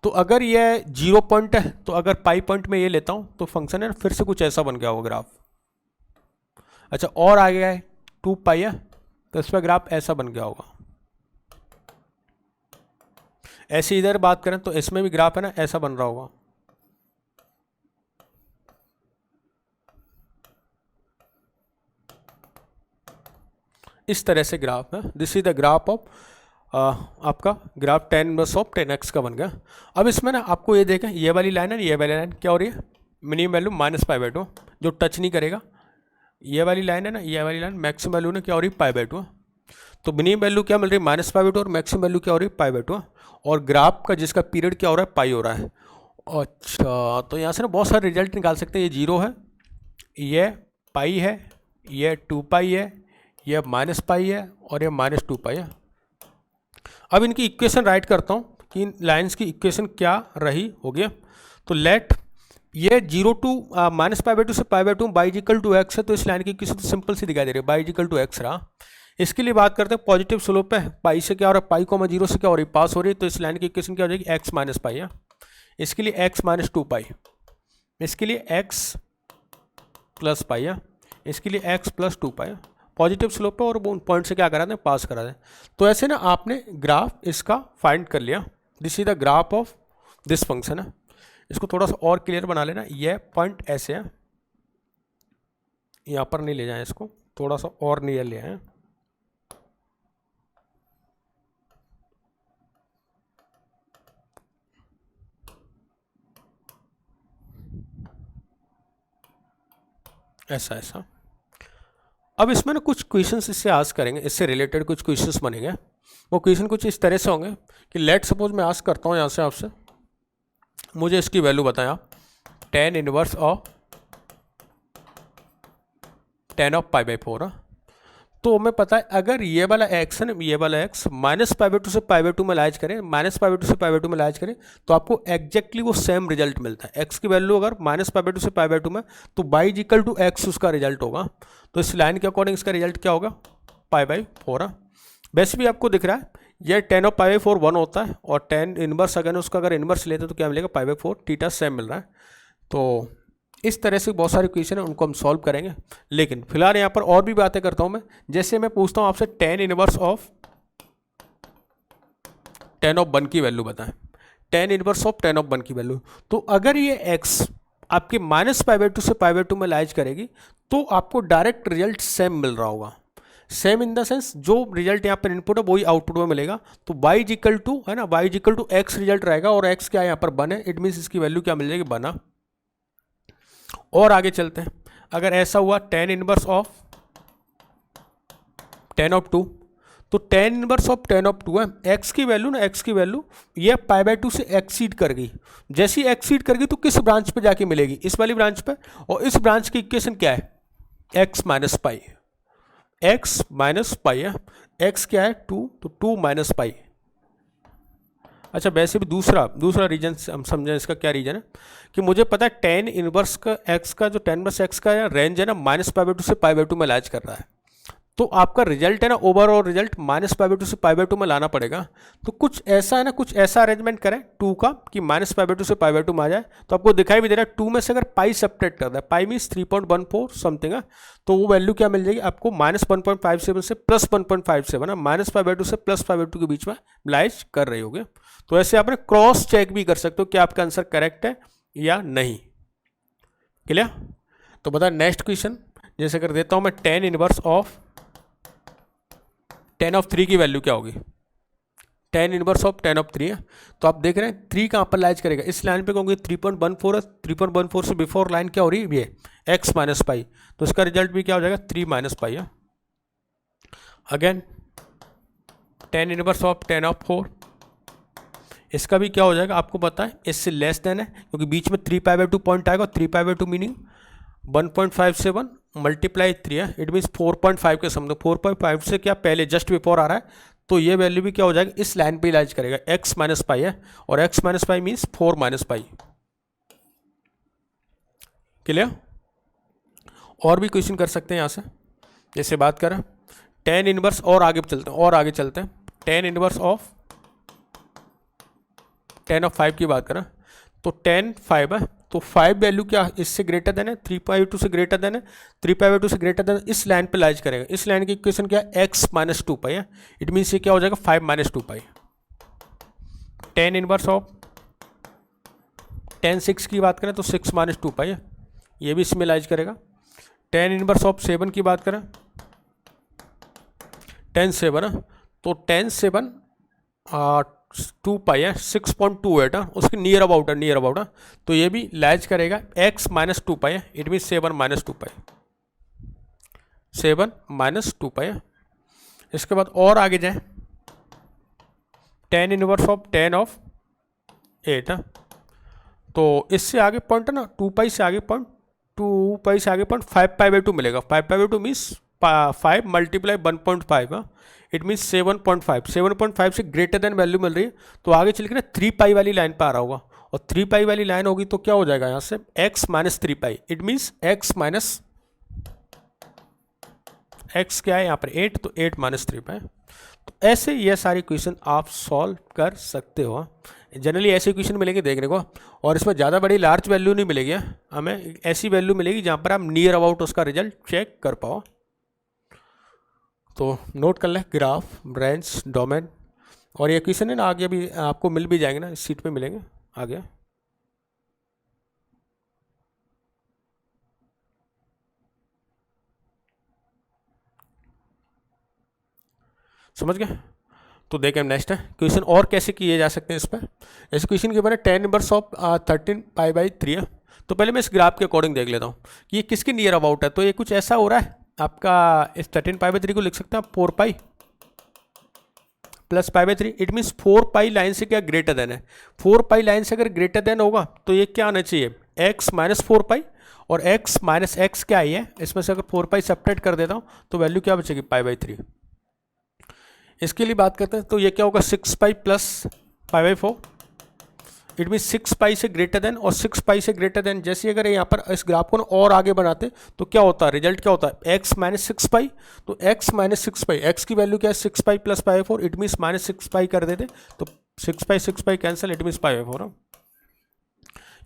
तो अगर ये 0 पॉइंट है, तो अगर पाई पॉइंट में ये लेता हूँ तो फंक्शन है ना फिर से कुछ ऐसा बन गया होगा ग्राफ। अच्छा, और आ गया है 2 पाई है, तो इस पर ग्राफ ऐसा बन गया होगा। ऐसे इधर बात करें तो इसमें भी ग्राफ है ना ऐसा बन रहा होगा। इस तरह से ग्राफ है, this is the graph of आपका graph tan inverse of tan x का बन गया। अब इसमें ना आपको ये देखें, ये वाली लाइन है, ये वाली लाइन क्या हो रही है, minimum value minus pi by to, जो टच नहीं करेगा। ये वाली लाइन है ना, ये वाली लाइन मैक्सिमम वैल्यू ने क्या हो रही है, पाई बाई टू। तो मिनिमम वैल्यू क्या मिल रही है, माइनस पाई बाई टू, और मैक्सिमम वैल्यू क्या हो रही है, पाई बाई टू। और ग्राफ का जिसका पीरियड क्या हो रहा है, पाई हो रहा है। अच्छा, तो यहाँ से ना बहुत सारे रिजल्ट निकाल सकते हैं। ये 0 है, ये पाई है, ये 2 पाई है, ये माइनस पाई है और ये माइनस 2 पाई है। अब इनकी इक्वेशन राइट करता हूँ कि इन लाइन्स की इक्वेशन क्या रही होगी। तो लेट ये 0 to minus pi by two से pi by two y equal to x है, तो इस लाइन की इक्वेशन तो सिंपल सी दिखाई दे रही है, बाई इक्वल टू एक्स रहा। इसके लिए बात करते हैं पॉजिटिव स्लोप पे, पाई से क्या हो रहा है, पाई को मैं 0 से क्या हो रही है, पास हो रही है, तो इस लाइन की इक्वेशन क्या हो जाएगी, एक्स माइनस पाई है। इसके लिए एक्स माइनस 2 पाई, इसके लिए एक्स प्लस पाई है, इसके लिए एक्स प्लस 2 पाई। पॉजिटिव स्लोप पे और उन पॉइंट से क्या करा दें, पास करा दें। तो ऐसे ना आपने ग्राफ इसका फाइंड कर लिया, this is the graph of this function है। इसको थोड़ा सा और क्लियर बना लेना, ये पॉइंट ऐसे है, यहाँ पर नहीं ले जाएं, इसको थोड़ा सा और नियर ले आए। ऐसा ऐसा। अब इसमें ना कुछ क्वेश्चंस इससे आस्क करेंगे, इससे रिलेटेड कुछ क्वेश्चंस बनेंगे। वो क्वेश्चन कुछ इस तरह से होंगे कि लेट सपोज मैं आस्क करता हूँ यहाँ से आपसे, मुझे इसकी वैल्यू बताएं आप, tan inverse of tan of pi by 4। तो हमें पता है अगर ये वाला एक्स है ना, ये वाला x minus pi by two से पाई बाई टू में लाइज करें, माइनस पाई बाई टू से पाई बाई टू में लाइज करें, तो आपको एग्जैक्टली वो सेम रिजल्ट मिलता है। एक्स की वैल्यू अगर माइनस पाई बाई टू से पाई बाई टू में, तो बाई इक्वल टू एक्स उसका रिजल्ट होगा। तो इस लाइन के अकॉर्डिंग इसका रिजल्ट क्या होगा, पाई बाई 4। वैसे भी आपको दिख रहा है ये tan ऑफ पाई बाई 4 1 होता है, और tan इनवर्स अगर उसका अगर इनवर्स लेते तो क्या मिलेगा, पाई बाई 4 थीटा सेम मिल रहा है। तो इस तरह से बहुत सारे क्वेश्चन है, उनको हम सॉल्व करेंगे। लेकिन फिलहाल यहाँ पर और भी बातें करता हूँ मैं। जैसे मैं पूछता हूँ आपसे tan inverse of tan of 1 की वैल्यू बताएं, tan inverse of tan of 1 की वैल्यू। तो अगर ये x आपके माइनस पाई बाई टू से पाई बाई टू में लाइज करेगी, तो आपको डायरेक्ट रिजल्ट सेम मिल रहा होगा। सेम इन द सेंस जो रिजल्ट यहाँ पर इनपुट है वही आउटपुट में मिलेगा। तो y इक्वल टू है ना, y equal to x result रहेगा, और x क्या है यहाँ पर 1 है, इट मीन्स इसकी वैल्यू क्या मिल जाएगी, 1। और आगे चलते हैं, अगर ऐसा हुआ tan inverse of tan of 2, तो tan inverse of tan of 2 है, x की वैल्यू ना, x की वैल्यू ये पाई बाई 2 से एक्सीड कर गई। जैसी एक्सीड कर गई तो किस ब्रांच पे जाके मिलेगी, इस वाली ब्रांच पे। और इस ब्रांच की इक्वेशन क्या है, x माइनस पाई, x माइनस पाई है, x क्या है 2, तो 2 माइनस पाई। अच्छा वैसे भी दूसरा रीजन हम समझें, इसका क्या रीजन है कि मुझे पता है tan इनवर्स का x का जो tan इनवर्स x का रेंज है ना, माइनस पाई बाई टू से पाई बाई टू में लाइज कर रहा है। तो आपका रिजल्ट है ना, overall result minus pi by two से पाई बाई टू में लाना पड़ेगा। तो कुछ ऐसा है ना, कुछ ऐसा अरेंजमेंट करें 2 का कि माइनस पाई बाई टू से पाई बाई टू में आ जाए। तो आपको दिखाई भी दे रहा है 2 में से अगर पाई सेपरेट कर दे, पाई मीन्स 3.14 समथिंग है, तो वो वैल्यू क्या मिल जाएगी आपको, माइनस 1.57 से प्लस 1.57 है, माइनस पाई बाई टू से प्लस पाई बाई टू के बीच में लाइज कर रही होगी। तो ऐसे आपने क्रॉस चेक भी कर सकते हो कि आपका आंसर करेक्ट है या नहीं। क्लियर? तो बता नेक्स्ट क्वेश्चन, जैसे कर देता हूं मैं tan inverse of tan of 3 की वैल्यू क्या होगी, tan inverse of tan of 3 है। तो आप देख रहे हैं 3 कहाँ पर लाइज करेगा, इस लाइन पे कहूँगी 3.14 है, 3.14 से बिफोर लाइन क्या हो रही है, ये x माइनस पाई, तो इसका रिजल्ट भी क्या हो जाएगा, 3 माइनस पाई है। Again tan inverse of tan of 4, इसका भी क्या हो जाएगा आपको पता है, इससे लेस देन है, क्योंकि बीच में 3 पाई बाई 2 पॉइंट आएगा, 3 पाई बाई 2 मीनिंग 1.57 मल्टीप्लाई 3 है, इट मीन्स 4.5 के समझो, 4.5 से क्या पहले जस्ट बिफोर आ रहा है, तो ये वैल्यू भी क्या हो जाएगा, इस लाइन पे इलाज करेगा, x माइनस पाई है, और x माइनस पाई मीन्स 4 माइनस पाई। क्लियर? और भी क्वेश्चन कर सकते हैं यहाँ से, जैसे बात करें tan इनवर्स, और आगे चलते हैं tan inverse of tan of 5 की बात करें, तो tan 5 है, तो 5 वैल्यू क्या इससे ग्रेटर देन है, 3 पाई 2 से ग्रेटर देन है, 3 पाई 2 से ग्रेटर देन, इस लाइन पे लाइज करेगा। इस लाइन की इक्वेशन क्या है, x माइनस 2 पाई है, इट मीन्स ये क्या हो जाएगा, 5 minus 2 pi. tan inverse of tan 6 की बात करें तो 6 माइनस 2 पाई है, ये भी इसमें लाइज करेगा। tan इनवर्स ऑफ 7 की बात करें, tan 7 है, तो tan 7 2 पाई है, 6.28 है, उसकी नियर अबाउट है, तो ये भी लाइज करेगा x माइनस 2 पाई है, it mean 7 minus 2 pi, 7 minus 2 pi है। इसके बाद और आगे जाए, tan inverse of tan of 8 है, तो इससे आगे पॉइंट है ना, 2 पाई से आगे पॉइंट 2 पाई से आगे पॉइंट 5 पाई बाई 2 मिलेगा। 5 पाई by 2 means 5 multiply 1.5, it means 7.5। 7.5 से ग्रेटर देन वैल्यू मिल रही है, तो आगे चल के ना 3 पाई वाली लाइन पर आ रहा होगा, और 3 पाई वाली लाइन होगी तो क्या हो जाएगा यहाँ से x minus 3 pi, it means x minus x क्या है यहाँ पर 8, तो 8 माइनस 3 पाई। तो ऐसे ये सारी क्वेश्चन आप सॉल्व कर सकते हो। जनरली ऐसे क्वेश्चन मिलेंगे देखने को, और इसमें ज़्यादा बड़ी लार्ज वैल्यू नहीं मिलेगी, हमें ऐसी वैल्यू मिलेगी जहाँ पर आप नियर अबाउट उसका रिजल्ट चेक कर पाओ। तो नोट कर लें ग्राफ, रेंज, डोमेन, और ये क्वेश्चन है ना आगे भी आपको मिल भी जाएंगे ना, इस सीट पे मिलेंगे आगे। समझ गए? तो देखें नेक्स्ट है क्वेश्चन और कैसे किए जा सकते हैं इस पर। ऐसे क्वेश्चन के बारे में 10 इनवर्स ऑफ 13 पाई बाई 3 है। तो पहले मैं इस ग्राफ के अकॉर्डिंग देख लेता हूँ कि ये किसके नियर अबाउट है। तो ये कुछ ऐसा हो रहा है आपका, इस 13 पाई बाई 3 को लिख सकते हैं आप 4 पाई plus pi by 3, it means 4 pi line से क्या ग्रेटर देन है। 4 पाई लाइन से अगर ग्रेटर देन होगा तो ये क्या आना चाहिए x माइनस 4 पाई, और x माइनस एक्स क्या आई है, इसमें से अगर 4 पाई सेपरेट कर देता हूँ तो वैल्यू क्या बचेगी पाई बाई 3। इसके लिए बात करते हैं तो ये क्या होगा 6 pi plus pi by 4, it mean 6 पाई से ग्रेटर देन, और 6 पाई से ग्रेटर देन जैसे अगर यहाँ पर इस ग्राफ को और आगे बनाते तो क्या होता है, रिजल्ट क्या होता है x माइनस 6 पाई। तो x माइनस 6 पाई, x की वैल्यू क्या है 6 pi plus pi 4, it means minus 6 पाई कर देते तो 6 pi cancel, it means pi 4।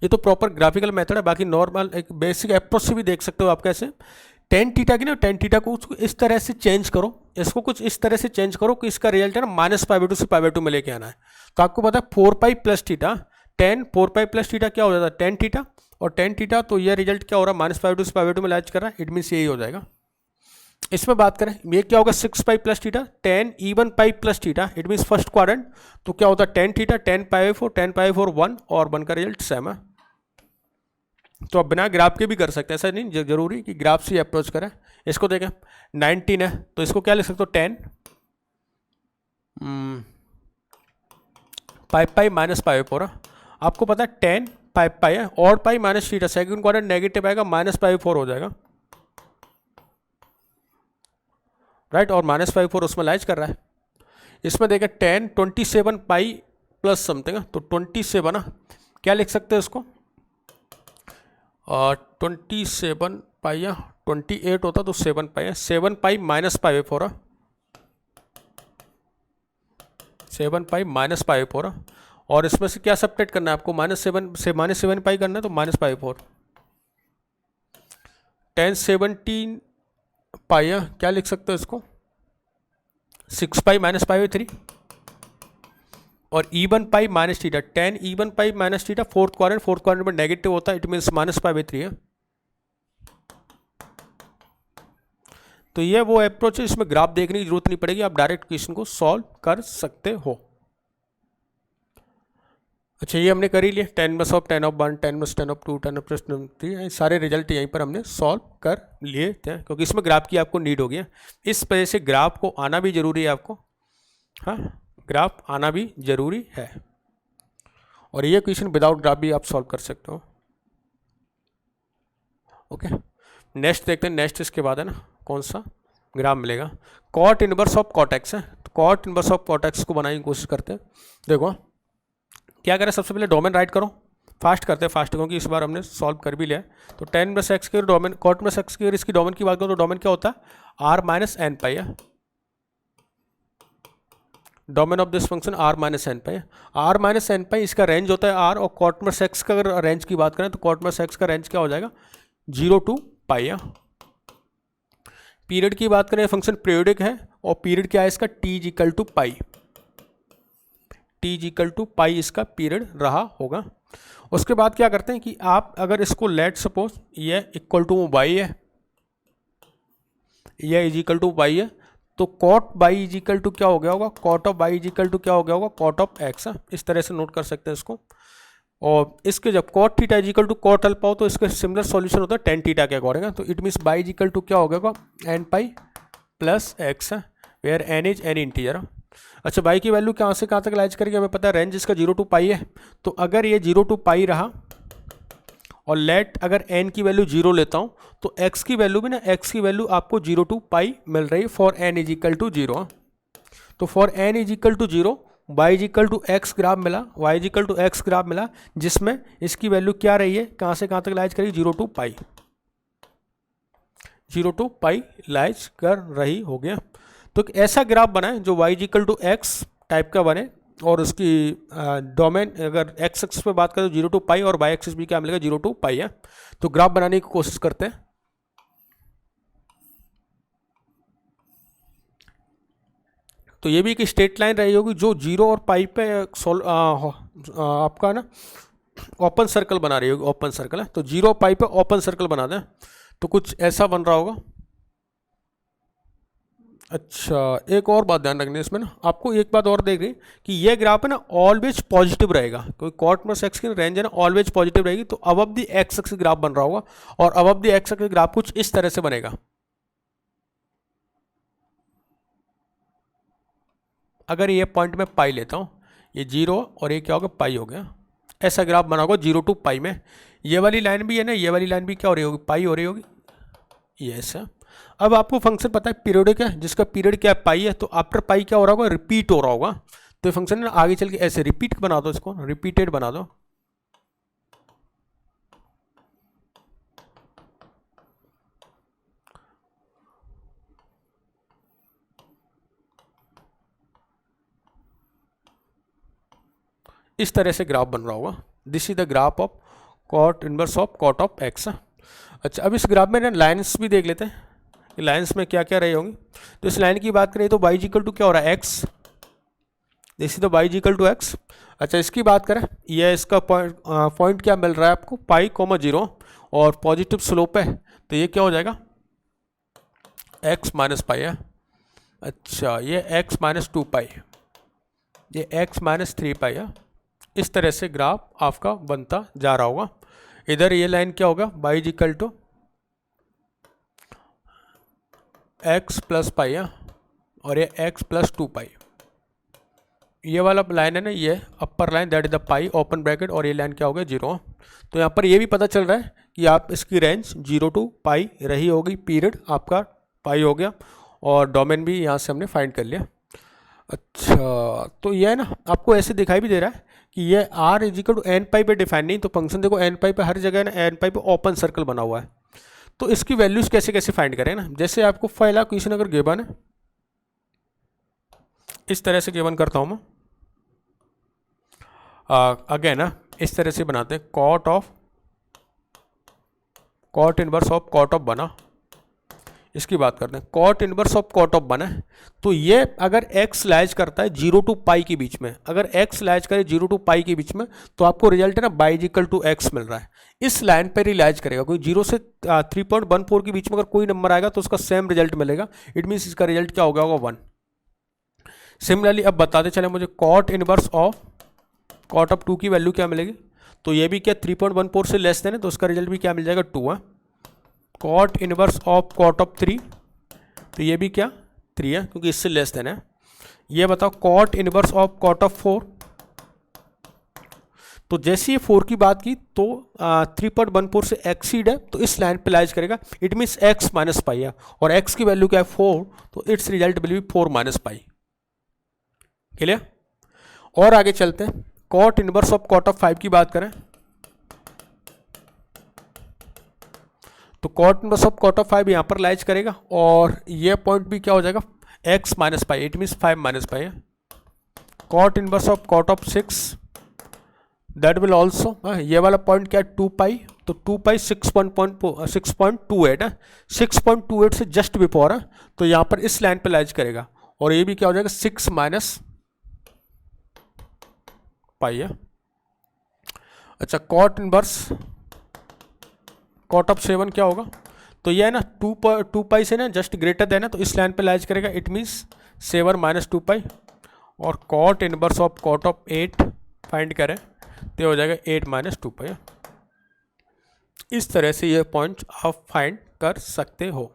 ये तो प्रॉपर ग्राफिकल मेथड है, बाकी नॉर्मल एक बेसिक अप्रोच से भी देख सकते हो आप कैसे। टेन थीटा की ना, टेन थीटा को इस तरह से चेंज करो, इसको कुछ इस तरह से चेंज करो कि इसका रिजल्ट है ना माइनस पाई बाई 2 से पाई बाई 2 में लेके आना है। तो आपको पता है 4 पाई प्लस थीटा, 4 पाई प्लस थीटा क्या हो जाता है 10 थीटा, और 10 थीटा तो ये रिजल्ट क्या हो रहा है माइनस पाई बाई 2 से पाई बाई 2 में लाइज कर रहा है, इट मीन्स यही हो जाएगा। इसमें बात करें ये क्या होगा 6 pi plus theta, 10 even pi plus theta, it means first quadrant, तो क्या होता है 10 थीटा, 10 पाई बाई 4, 10 पाई 4 1, और 1 का रिजल्ट सेम है। तो अब बिना ग्राफ के भी कर सकते हैं, ऐसा नहीं जरूरी कि ग्राफ से अप्रोच करें। इसको देखें 19 है तो इसको क्या लिख सकते हो 10 पाई पाई माइनस पाई 4। आपको पता है 10 पाई पाई है और पाई minus theta, second quadrant negative आएगा माइनस पाई 4 हो जाएगा, राइट, और माइनस पाई 4 उसमें लाइज कर रहा है। इसमें देखें 10 27 पाई प्लस समथिंग है, तो 27 ना क्या लिख सकते हैं इसको 27 पाई या 28 होता तो 7 पाई है, 7 पाई माइनस पाई 4, 7 पाई माइनस पाई 4, और इसमें से क्या सब्ट्रैक्ट करना है आपको -7 से -7 पाई करना है तो माइनस पाई 4। 10 17 पाई है, क्या लिख सकते हो इसको 6 पाई माइनस पाई 3, और इवन पाई माइनस थीटा, 10 इवन पाई माइनस थीटा, फोर्थ क्वाड्रेंट में नेगेटिव होता है, it means minus pi by 3 है। तो ये वो अप्रोच है, इसमें ग्राफ देखने की जरूरत नहीं पड़ेगी, आप डायरेक्ट क्वेश्चन को सॉल्व कर सकते हो। अच्छा ये हमने कर ही लिया 10 में ऑफ 10 ऑफ 1, 10 में 10 ऑफ 2, 10 ऑफ 3, सारे रिजल्ट यहीं पर हमने सॉल्व कर लिए थे, क्योंकि इसमें ग्राफ की आपको नीड होगी। इस वजह से ग्राफ को आना भी जरूरी है आपको, हाँ ग्राफ आना भी जरूरी है, और ये क्वेश्चन विदाउट ग्राफ भी आप सॉल्व कर सकते हो। ओके नेक्स्ट देखते हैं, नेक्स्ट इसके बाद है ना कौन सा ग्राफ मिलेगा, cot inverse of cot x है। तो cot inverse of cot x को बनाने की कोशिश करते हैं। देखो क्या करें, सबसे पहले डोमेन राइट करो, फास्ट करते हैं फास्ट, क्योंकि इस बार हमने सॉल्व कर भी लिया है। तो 10 प्लस एक्स के डोमेन, कॉट प्लस एक्स की इसकी डोमेन की बात करो तो डोमेन क्या होता है आर माइनस एन पाई है, domain of this function R minus n pi, R minus n pi इसका रेंज होता है आर, और कॉट प्लस एक्स का अगर रेंज की बात करें तो कॉट प्लस एक्स का रेंज क्या हो जाएगा 0 to पाई है। पीरियड की बात करें फंक्शन पीरियडिक है, और पीरियड क्या है इसका t equal to pi, t equal to pi इसका पीरियड रहा होगा। उसके बाद क्या करते हैं कि आप अगर इसको लेट सपोज ये इक्वल टू वाई है, ये इज इक्वल वाई है, तो cot y is equal to क्या हो गया होगा, cot of y is equal to क्या हो गया होगा कॉट ऑफ एक्स। इस तरह से नोट कर सकते हैं इसको। और इसके जब cot theta is equal to cot alpha हो तो इसका सिमिलर सॉल्यूशन होता है टेन थीटा के अकॉर्डिंग। तो it means y is equal to क्या हो गया होगा n pi plus x, where n is an integer. अच्छा बाई की वैल्यू कहाँ से कहाँ तक लाइज करेगी, हमें पता है रेंज इसका 0 to पाई है, तो अगर ये 0 to पाई रहा और लेट अगर n की वैल्यू 0 लेता हूँ तो x की वैल्यू भी ना, x की वैल्यू आपको 0 to पाई मिल रही है for n is equal to 0। तो for n is equal to 0 y is equal to x graph मिला, y is equal to x graph मिला, जिसमें इसकी वैल्यू क्या रही है, कहाँ से कहाँ तक लाइज करेगी, 0 to pi, 0 to pi lies कर रही हो गया। तो एक ऐसा ग्राफ बनाए जो y is equal to x type का बने और उसकी डोमेन अगर एक्स एक्सिस पे बात करें तो 0 to पाई और वाई एक्सिस भी क्या मिलेगा, 0 to पाई है। तो ग्राफ बनाने की कोशिश करते हैं। तो ये भी एक स्ट्रेट लाइन रही होगी जो 0 और पाई पे आपका ना ओपन सर्कल बना रही होगी, ओपन सर्कल है। तो 0 पाई पे ओपन सर्कल बना दें तो कुछ ऐसा बन रहा होगा। अच्छा, एक और बात ध्यान रखनी है इसमें ना, आपको एक बात और देख रही कि ये ग्राफ है ना ऑलवेज पॉजिटिव रहेगा, क्योंकि कॉट प्लस एक्स की रेंज है ना ऑलवेज पॉजिटिव रहेगी। तो above the x axis graph बन रहा होगा और above the x axis graph कुछ इस तरह से बनेगा। अगर ये पॉइंट में पाई लेता हूँ, ये 0 और ये क्या होगा, पाई हो गया। ऐसा ग्राफ बना होगा 0 to पाई में। ये वाली लाइन भी है ना, ये वाली लाइन भी क्या हो रही होगी, पाई हो रही होगी, ये ऐसा। अब आपको फंक्शन पता है पीरियडिक है, जिसका पीरियड क्या है, पाई है। तो आफ्टर पाई क्या हो रहा होगा, रिपीट हो रहा होगा। तो ये फंक्शन है आगे चल के ऐसे रिपीट बना दो, इसको रिपीटेड बना दो। इस तरह से ग्राफ बन रहा होगा। This is the graph of cot inverse of cot of x. अच्छा, अब इस ग्राफ में ना लाइन्स भी देख लेते हैं, लाइन्स में क्या क्या रही होंगी। तो इस लाइन की बात करें तो y इक्वल टू क्या हो रहा है, x, this is the y equal to x। अच्छा, इसकी बात करें, ये इसका पॉइंट क्या मिल रहा है आपको, पाई कोमा 0 और पॉजिटिव स्लोप है। तो ये क्या हो जाएगा, x माइनस पाई है। अच्छा, ये x माइनस 2 पाई, ये x माइनस 3 पाई है। इस तरह से ग्राफ आपका बनता जा रहा होगा। इधर ये लाइन क्या होगा, y equal to x plus pi है और ये x प्लस 2 पाई। ये वाला लाइन है ना, ये अपर line that is the pi open bracket, और ये लाइन क्या होगा, 0। तो यहाँ पर ये भी पता चल रहा है कि आप इसकी रेंज 0 to पाई रही होगी, पीरियड आपका पाई हो गया और डोमेन भी यहाँ से हमने फाइंड कर लिया। अच्छा, तो ये है ना आपको ऐसे दिखाई भी दे रहा है कि ये r is equal to n pi पे डिफाइन नहीं। तो फंक्शन देखो एन पाई पे हर जगह ना एन पाई पे ओपन सर्कल बना हुआ है। तो इसकी वैल्यूज कैसे कैसे फाइंड करें ना, जैसे आपको पहला क्वेश्चन अगर गिवन है, इस तरह से गिवन करता हूँ मैं। अगेन ना इस तरह से बनाते हैं, cot inverse of cot of बना। इसकी बात करते हैं, cot inverse of cot of बना है। तो ये अगर x लाइज करता है 0 to पाई के बीच में, अगर x लाइज करे 0 to पाई के बीच में, तो आपको रिजल्ट है ना y इक्वल टू एक्स मिल रहा है। इस लाइन पर ही लाइज करेगा, कोई 0 से 3.14 के बीच में अगर कोई नंबर आएगा तो उसका सेम रिजल्ट मिलेगा। इट मीन्स इसका रिजल्ट क्या होगा, 1। सिमिलरली अब बताते चले मुझे cot inverse of cot of 2 की वैल्यू क्या मिलेगी। तो ये भी क्या 3.14 से लेस देन है, तो उसका रिजल्ट भी क्या मिल जाएगा, 2 है। Cot inverse of cot of 3, तो ये भी क्या 3 है क्योंकि इससे लेस देन है। ये बताओ cot inverse of cot of 4, तो जैसे ये 4 की बात की तो 3.14 से एक्सीड है, तो इस लाइन पे लाइज करेगा। It means x minus pi है और x की वैल्यू क्या है, 4, तो it's result will be 4 minus pi. Clear. और आगे चलते हैं, cot inverse of cot of 5 की बात करें तो cot inverse of cot of 5 यहाँ पर लाइज करेगा और ये पॉइंट भी क्या हो जाएगा, x minus pi, it means 5 minus pi है। Cot inverse of cot of 6 that will also, ये वाला पॉइंट क्या है, 2 पाई, तो 2 पाई 6.28 है, 6.28 से जस्ट बिफोर है। तो यहाँ पर इस लाइन पे लाइज करेगा और ये भी क्या हो जाएगा, 6 माइनस पाई है। अच्छा, कॉट इनवर्स कॉट ऑफ 7 क्या होगा, तो ये है ना 2 पाई से ना जस्ट ग्रेटर देन है, तो इस लाइन पे लाइज करेगा। It means 7 minus 2 pi. और cot inverse of cot of 8 find करें तो हो जाएगा 8 माइनस 2 पाई। इस तरह से ये पॉइंट आप फाइंड कर सकते हो।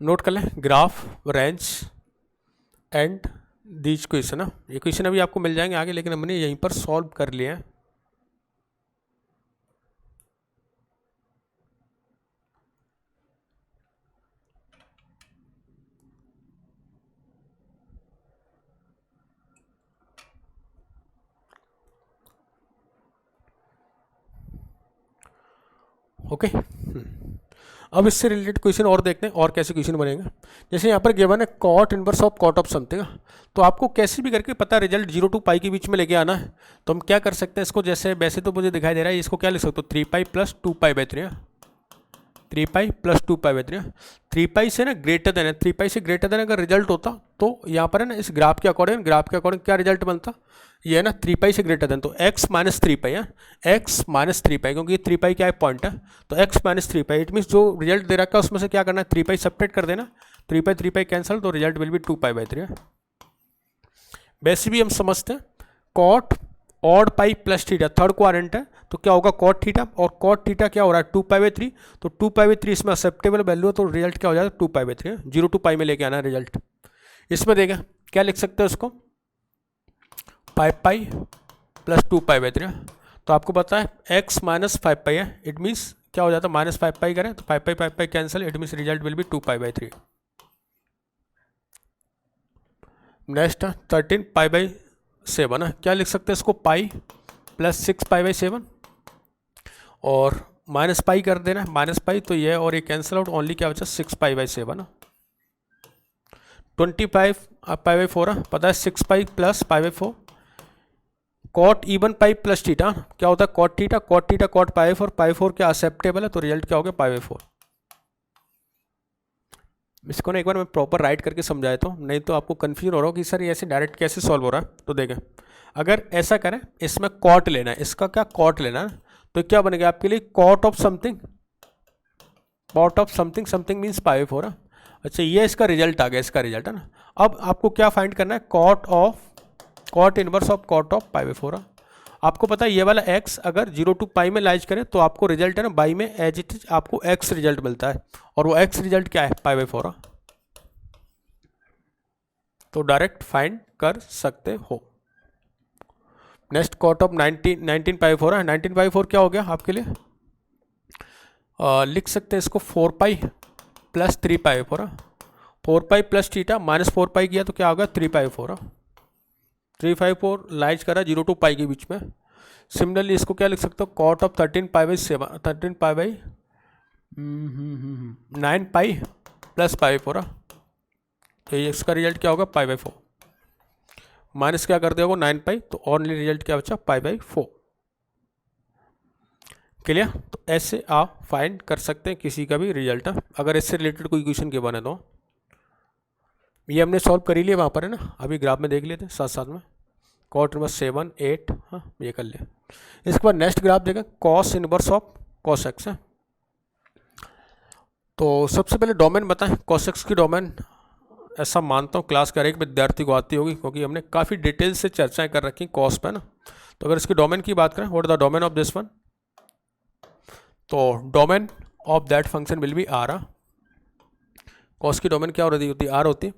नोट कर लें, graph, range and these question. ये क्वेश्चन अभी आपको मिल जाएंगे आगे, लेकिन हमने यहीं पर सॉल्व कर लिए हैं। ओके। अब इससे रिलेटेड क्वेश्चन और देखते हैं और कैसे क्वेश्चन बनेंगे। जैसे यहाँ पर गिवन है cot inverse of cot of something, तो आपको कैसे भी करके पता रिजल्ट 0 टू पाई के बीच में लेके आना है। तो हम क्या कर सकते हैं इसको, जैसे वैसे तो मुझे दिखाई दे रहा है, इसको क्या लिख सकते हो 3 pi plus 2 pi by 3, 3 pi plus 2 pi by 3। 3 पाई से ना ग्रेटर देन है, 3 पाई से ग्रेटर देन अगर रिजल्ट होता तो यहाँ पर है ना इस ग्राफ के अकॉर्डिंग क्या रिजल्ट बनता, ये है ना 3 पाई से ग्रेटर देन, तो x माइनस 3 पाई है, x माइनस 3 पाई, क्योंकि ये 3 पाई क्या है पॉइंट है, तो x minus 3 pi, it means जो रिजल्ट दे रखा है उसमें से क्या करना है 3 पाई सेपरेट कर देना, 3 पाई कैंसिल, तो result will be 2 pi by 3। वैसे भी हम समझते हैं cot odd pi plus theta third quadrant है, तो क्या होगा कॉट थीटा, और कॉट थीटा क्या हो रहा है 2 पाई बाई 3, तो 2 पाई बाई 3 इसमें एक्सेप्टेबल वैल्यू है, तो रिजल्ट क्या हो जाएगा 2 पाई बाई 3, 0 टू पाई में लेके आना है रिजल्ट। इसमें देखें क्या लिख सकते हैं उसको 5 पाई प्लस 2 पाई बाई 3, तो आपको पता है x माइनस 5 पाई है, इट मीन्स क्या हो जाता है माइनस 5 पाई करें तो 5 pi cancel, it means result will be 2 pi by 3। Next 13 pi by 7 है, क्या लिख सकते हैं इसको पाई प्लस 6 पाई बाई 7, और माइनस पाई कर देना, माइनस पाई तो ये और ये कैंसिल आउट, ओनली क्या बचा 6 पाई बाई 7। 25 पाई बाई 4 है, पता है 6 pi plus pi by 4, cot even pi plus theta क्या होता है cot theta cot pi 4, pi 4 क्या एक्सेप्टेबल है, तो रिजल्ट क्या हो गया पाई बाई 4। इसको ना एक बार मैं प्रॉपर राइट करके समझाया तो, नहीं तो आपको कन्फ्यूजन हो रहा हो कि सर ये ऐसे डायरेक्ट कैसे सॉल्व हो रहा है। तो देखें अगर ऐसा करें, इसमें कॉट लेना है, इसका क्या कॉट लेना है, तो क्या बनेगा आपके लिए cot of something, something means pi 4। अच्छा ये इसका रिजल्ट आ गया, इसका रिजल्ट है ना। अब आपको क्या फाइंड करना है cot inverse of cot of pi by 4। आपको पता है ये वाला x अगर 0 टू पाई में लाइज करें तो आपको रिजल्ट है ना बाई में एज इट इज आपको x रिजल्ट मिलता है, और वो x रिजल्ट क्या है पाई बाई 4, तो डायरेक्ट फाइंड कर सकते हो। नेक्स्ट कॉट ऑफ 19 पाई 4 है, 19 पाई 4 क्या हो गया आपके लिए, लिख सकते हैं इसको 4 पाई प्लस 3 पाई 4, 4 पाई प्लस थीटा माइनस 4 पाई किया तो क्या होगा 3 पाई 4, 3 पाई 4 लाइज करा 0 टू पाई के बीच में। सिमिलरली इसको क्या लिख सकते हो cot of 13 pi by 7, 13 pi by 9 pi plus pi 4, तो इसका रिजल्ट क्या होगा पाई बाई 4, माइनस क्या कर दिया 9 पाई, तो ओनली रिजल्ट क्या बचा पाई बाई 4। क्लियर, तो ऐसे आप फाइंड कर सकते हैं किसी का भी रिजल्ट, अगर इससे रिलेटेड कोई क्वेश्चन के बने तो। ये हमने सॉल्व कर ही लिया वहाँ पर है ना, अभी ग्राफ में देख लेते हैं साथ साथ में, कॉट इनवर्स 7 8, हाँ ये कर लिया। इसके बाद नेक्स्ट ग्राफ देखें cos inverse of cos x है। तो सबसे पहले डोमेन बताएं, कॉस एक्स की डोमेन ऐसा मानता हूँ क्लास का हर एक विद्यार्थी को आती होगी, क्योंकि हमने काफ़ी डिटेल से चर्चाएं कर रखी कॉस पे ना। तो अगर इसकी डोमेन की बात करें what the domain of this one, तो domain of that function will be R. Cos की डोमेन क्या होती है आर होती है।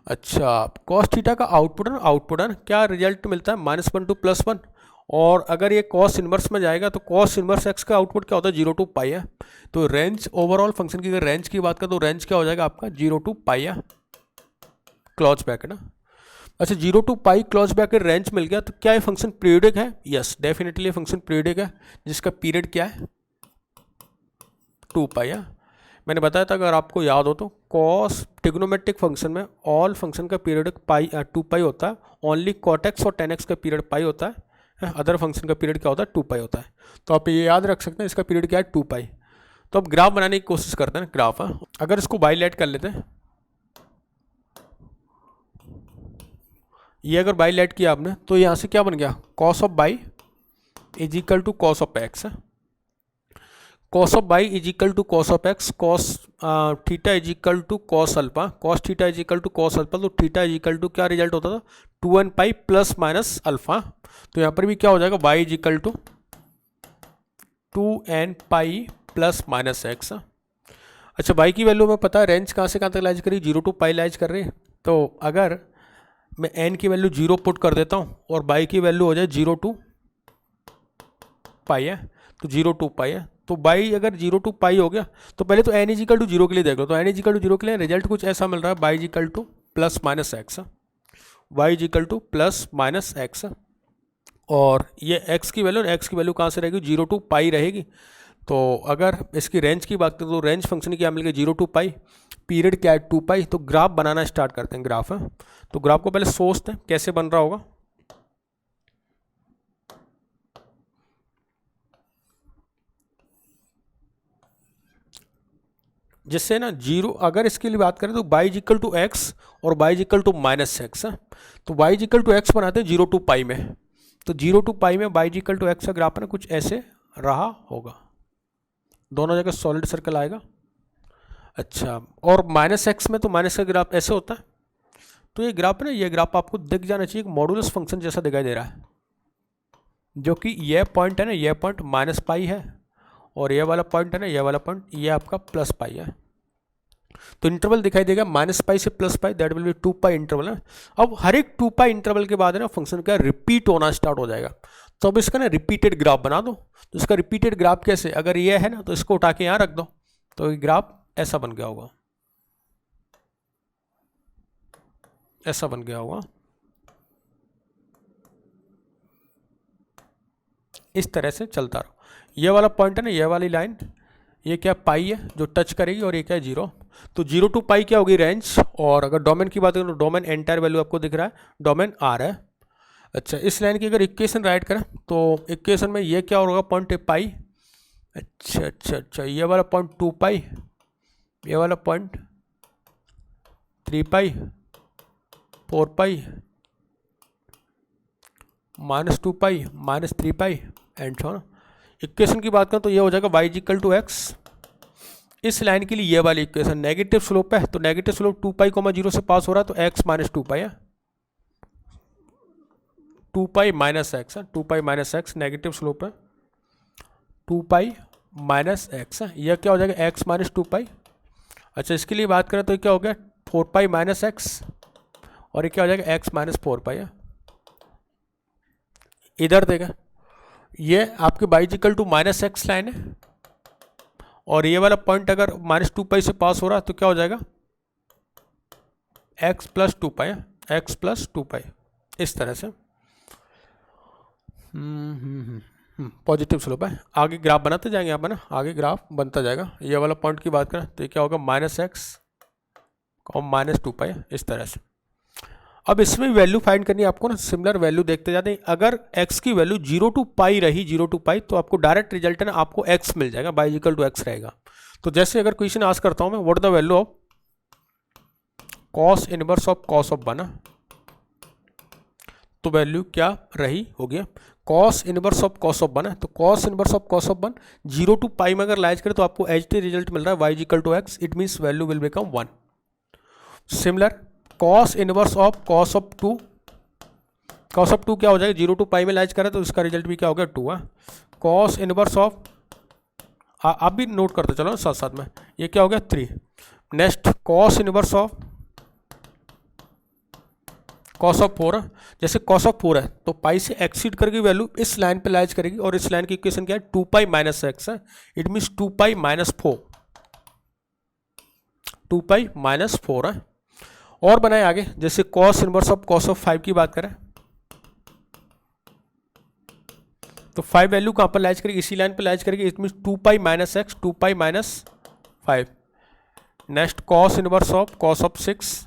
अच्छा कॉस थीटा का आउटपुट है क्या रिजल्ट मिलता है -1 टू +1, और अगर ये कॉस इनवर्स में जाएगा तो कॉस इनवर्स एक्स का आउटपुट क्या होता है 0 टू पाई है। तो रेंज ओवरऑल फंक्शन की अगर रेंज की बात करें तो रेंज क्या हो जाएगा आपका 0 टू पाई है, क्लोज ब्रैकेट ना। अच्छा 0 to pi close bracket range मिल गया, तो क्या ये फंक्शन पीरियडिक है, यस डेफिनेटली फंक्शन पीरियडिक है, जिसका पीरियड क्या है 2 पाई है। मैंने बताया था अगर आपको याद हो तो कॉस ट्रिग्नोमेट्रिक फंक्शन में ऑल फंक्शन का पीरियड 2 पाई होता है, ओनली कॉट एक्स और टेन एक्स का पीरियड पाई होता है, अदर फंक्शन का पीरियड क्या होता है 2 पाई होता है। तो आप ये याद रख सकते हैं इसका पीरियड क्या है 2 पाई। तो अब ग्राफ बनाने की कोशिश करते हैं, ग्राफ है अगर इसको बाईलेट कर लेते हैं, ये अगर बाईलेट किया आपने तो यहाँ से क्या बन गया cos of y is equal to cos of x, cos of y is equal to cos of x, cos theta is equal to cos alpha, cos theta is equal to cos alpha, तो theta is equal to क्या result होता था 2n pi plus minus alpha. तो यहाँ पर भी क्या हो जाएगा y is equal to 2n pi plus minus x. अच्छा y की वैल्यू में पता है रेंज कहाँ से कहाँ तक लाइज करी 0 टू पाई लाइज कर रही है, तो अगर मैं n की वैल्यू 0 पुट कर देता हूँ और y की वैल्यू हो जाए 0 टू पाई है, तो 0 टू पाई है, तो बाई अगर 0 टू पाई हो गया तो पहले तो n इजिकल टू 0 के लिए देख लो, तो n इजिकल टू 0 के लिए रिजल्ट कुछ ऐसा मिल रहा है y is equal to plus minus x, y is equal to plus minus x, और ये x की वैल्यू कहाँ से रहेगी 0 टू पाई रहेगी, तो अगर इसकी रेंज की बात करें तो रेंज फंक्शन क्या मिलेगा 0 to पाई, पीरियड क्या है 2 पाई। तो ग्राफ बनाना स्टार्ट करते हैं, ग्राफ है। तो ग्राफ को पहले सोचते हैं कैसे बन रहा होगा। जिससे ना जीरो, अगर इसके लिए बात करें तो y is equal to x और y is equal to minus x है। तो y is equal to x बनाते हैं 0 to पाई में। तो 0 to पाई में y is equal to x का ग्राफ ना कुछ ऐसे रहा होगा, दोनों जगह सॉलिड सर्कल आएगा। अच्छा, और माइनस एक्स में तो माइनस का ग्राफ ऐसे होता है। तो ये ग्राफ ना, ये ग्राफ आपको दिख जाना चाहिए एक मॉडुलस फंक्शन जैसा दिखाई दे रहा है, जो कि ये पॉइंट है ना, ये पॉइंट माइनस पाई है, और ये वाला पॉइंट है ना, ये वाला पॉइंट ये आपका प्लस पाई है। तो इंटरवल दिखाई देगा माइनस पाई से plus pi, that will be 2 pi interval है। अब हर एक 2 पाई इंटरवल के बाद है ना फंक्शन का रिपीट होना स्टार्ट हो जाएगा। तो अब इसका ना रिपीटेड ग्राफ बना दो। तो इसका रिपीटेड ग्राफ कैसे, अगर ये है ना तो इसको उठा के यहाँ रख दो, तो ये ग्राफ ऐसा बन गया होगा, ऐसा बन गया होगा, इस तरह से चलता रहो। ये वाला पॉइंट है ना, ये वाली लाइन, ये क्या पाई है जो टच करेगी, और ये क्या है 0। तो 0 to पाई क्या होगी रेंज। और अगर डोमेन की बात करें तो डोमेन एंटायर वैल्यू आपको दिख रहा है, डोमेन आर है। अच्छा, इस लाइन की अगर इक्वेशन राइट करें तो इक्वेशन में ये क्या होगा, पॉइंट है पाई। अच्छा, ये वाला पॉइंट 2 पाई, ये वाला point 3 pi, 4 pi, -2 pi, -3 pi and so on. Equation की बात करें तो ये हो जाएगा y is equal to x. इस लाइन के लिए ये वाली इक्वेशन नेगेटिव स्लोप है, तो नेगेटिव स्लोप 2 पाई 0 से पास हो रहा है, तो x माइनस 2 पाई है, 2 पाई माइनस एक्स है, 2 पाई माइनस एक्स नेगेटिव स्लोप है, 2 पाई माइनस एक्स है। यह क्या हो जाएगा x माइनस 2 पाई। अच्छा, इसके लिए बात करें तो ये क्या हो गया 4 पाई माइनस एक्स, और ये क्या हो जाएगा x माइनस 4 पाई है। इधर देगा, ये आपके y equal to minus x line है, और ये वाला पॉइंट अगर -2 पाई से पास हो रहा है तो क्या हो जाएगा x प्लस 2 पाई, x प्लस 2 पाई, इस तरह से पॉजिटिव स्लोप है। आगे ग्राफ बनाते जाएंगे यहाँ पर ना, आगे ग्राफ बनता जाएगा। ये वाला पॉइंट की बात करें तो ये क्या होगा -x और -2 पाई, इस तरह से। अब इसमें वैल्यू फाइंड करनी है आपको ना, सिमिलर वैल्यू देखते जाते हैं। अगर x की वैल्यू 0 to पाई रही, 0 to पाई, तो आपको डायरेक्ट रिजल्ट है ना, आपको x मिल जाएगा, y इक्वल टू एक्स रहेगा। तो जैसे अगर क्वेश्चन आस्क करता हूं मैं, what the value of cos inverse of cos of 1, तो वैल्यू क्या रही होगी cos inverse of cos of 1 है। तो cos inverse of cos of 1 0 to pi में अगर लाइज करें तो आपको एच डी रिजल्ट मिल रहा है y equal to x, it means value will become 1। Similar cos inverse of cos of 2, cos of 2 क्या हो जाएगा 0 to पाई में लाइज करें तो इसका रिजल्ट भी क्या हो गया 2 है। कॉस इनवर्स ऑफ, आप भी नोट करते चलो साथ साथ में, ये क्या हो गया 3। Next cos inverse of cos of 4, जैसे कॉस ऑफ 4 है तो पाई से एक्सीड करके वैल्यू इस लाइन पे लाइज करेगी, और इस लाइन की इक्वेशन क्या है 2 पाई माइनस एक्स है, it means 2 pi minus 4, 2 pi minus 4 है। और बनाए आगे, जैसे cos inverse of cos of 5 की बात करें तो 5 वैल्यू कहाँ पर लाइज करेगी, इसी लाइन पर लाइज करेगी, it means 2 pi minus x, 2 pi minus 5। Next cos inverse of cos of 6,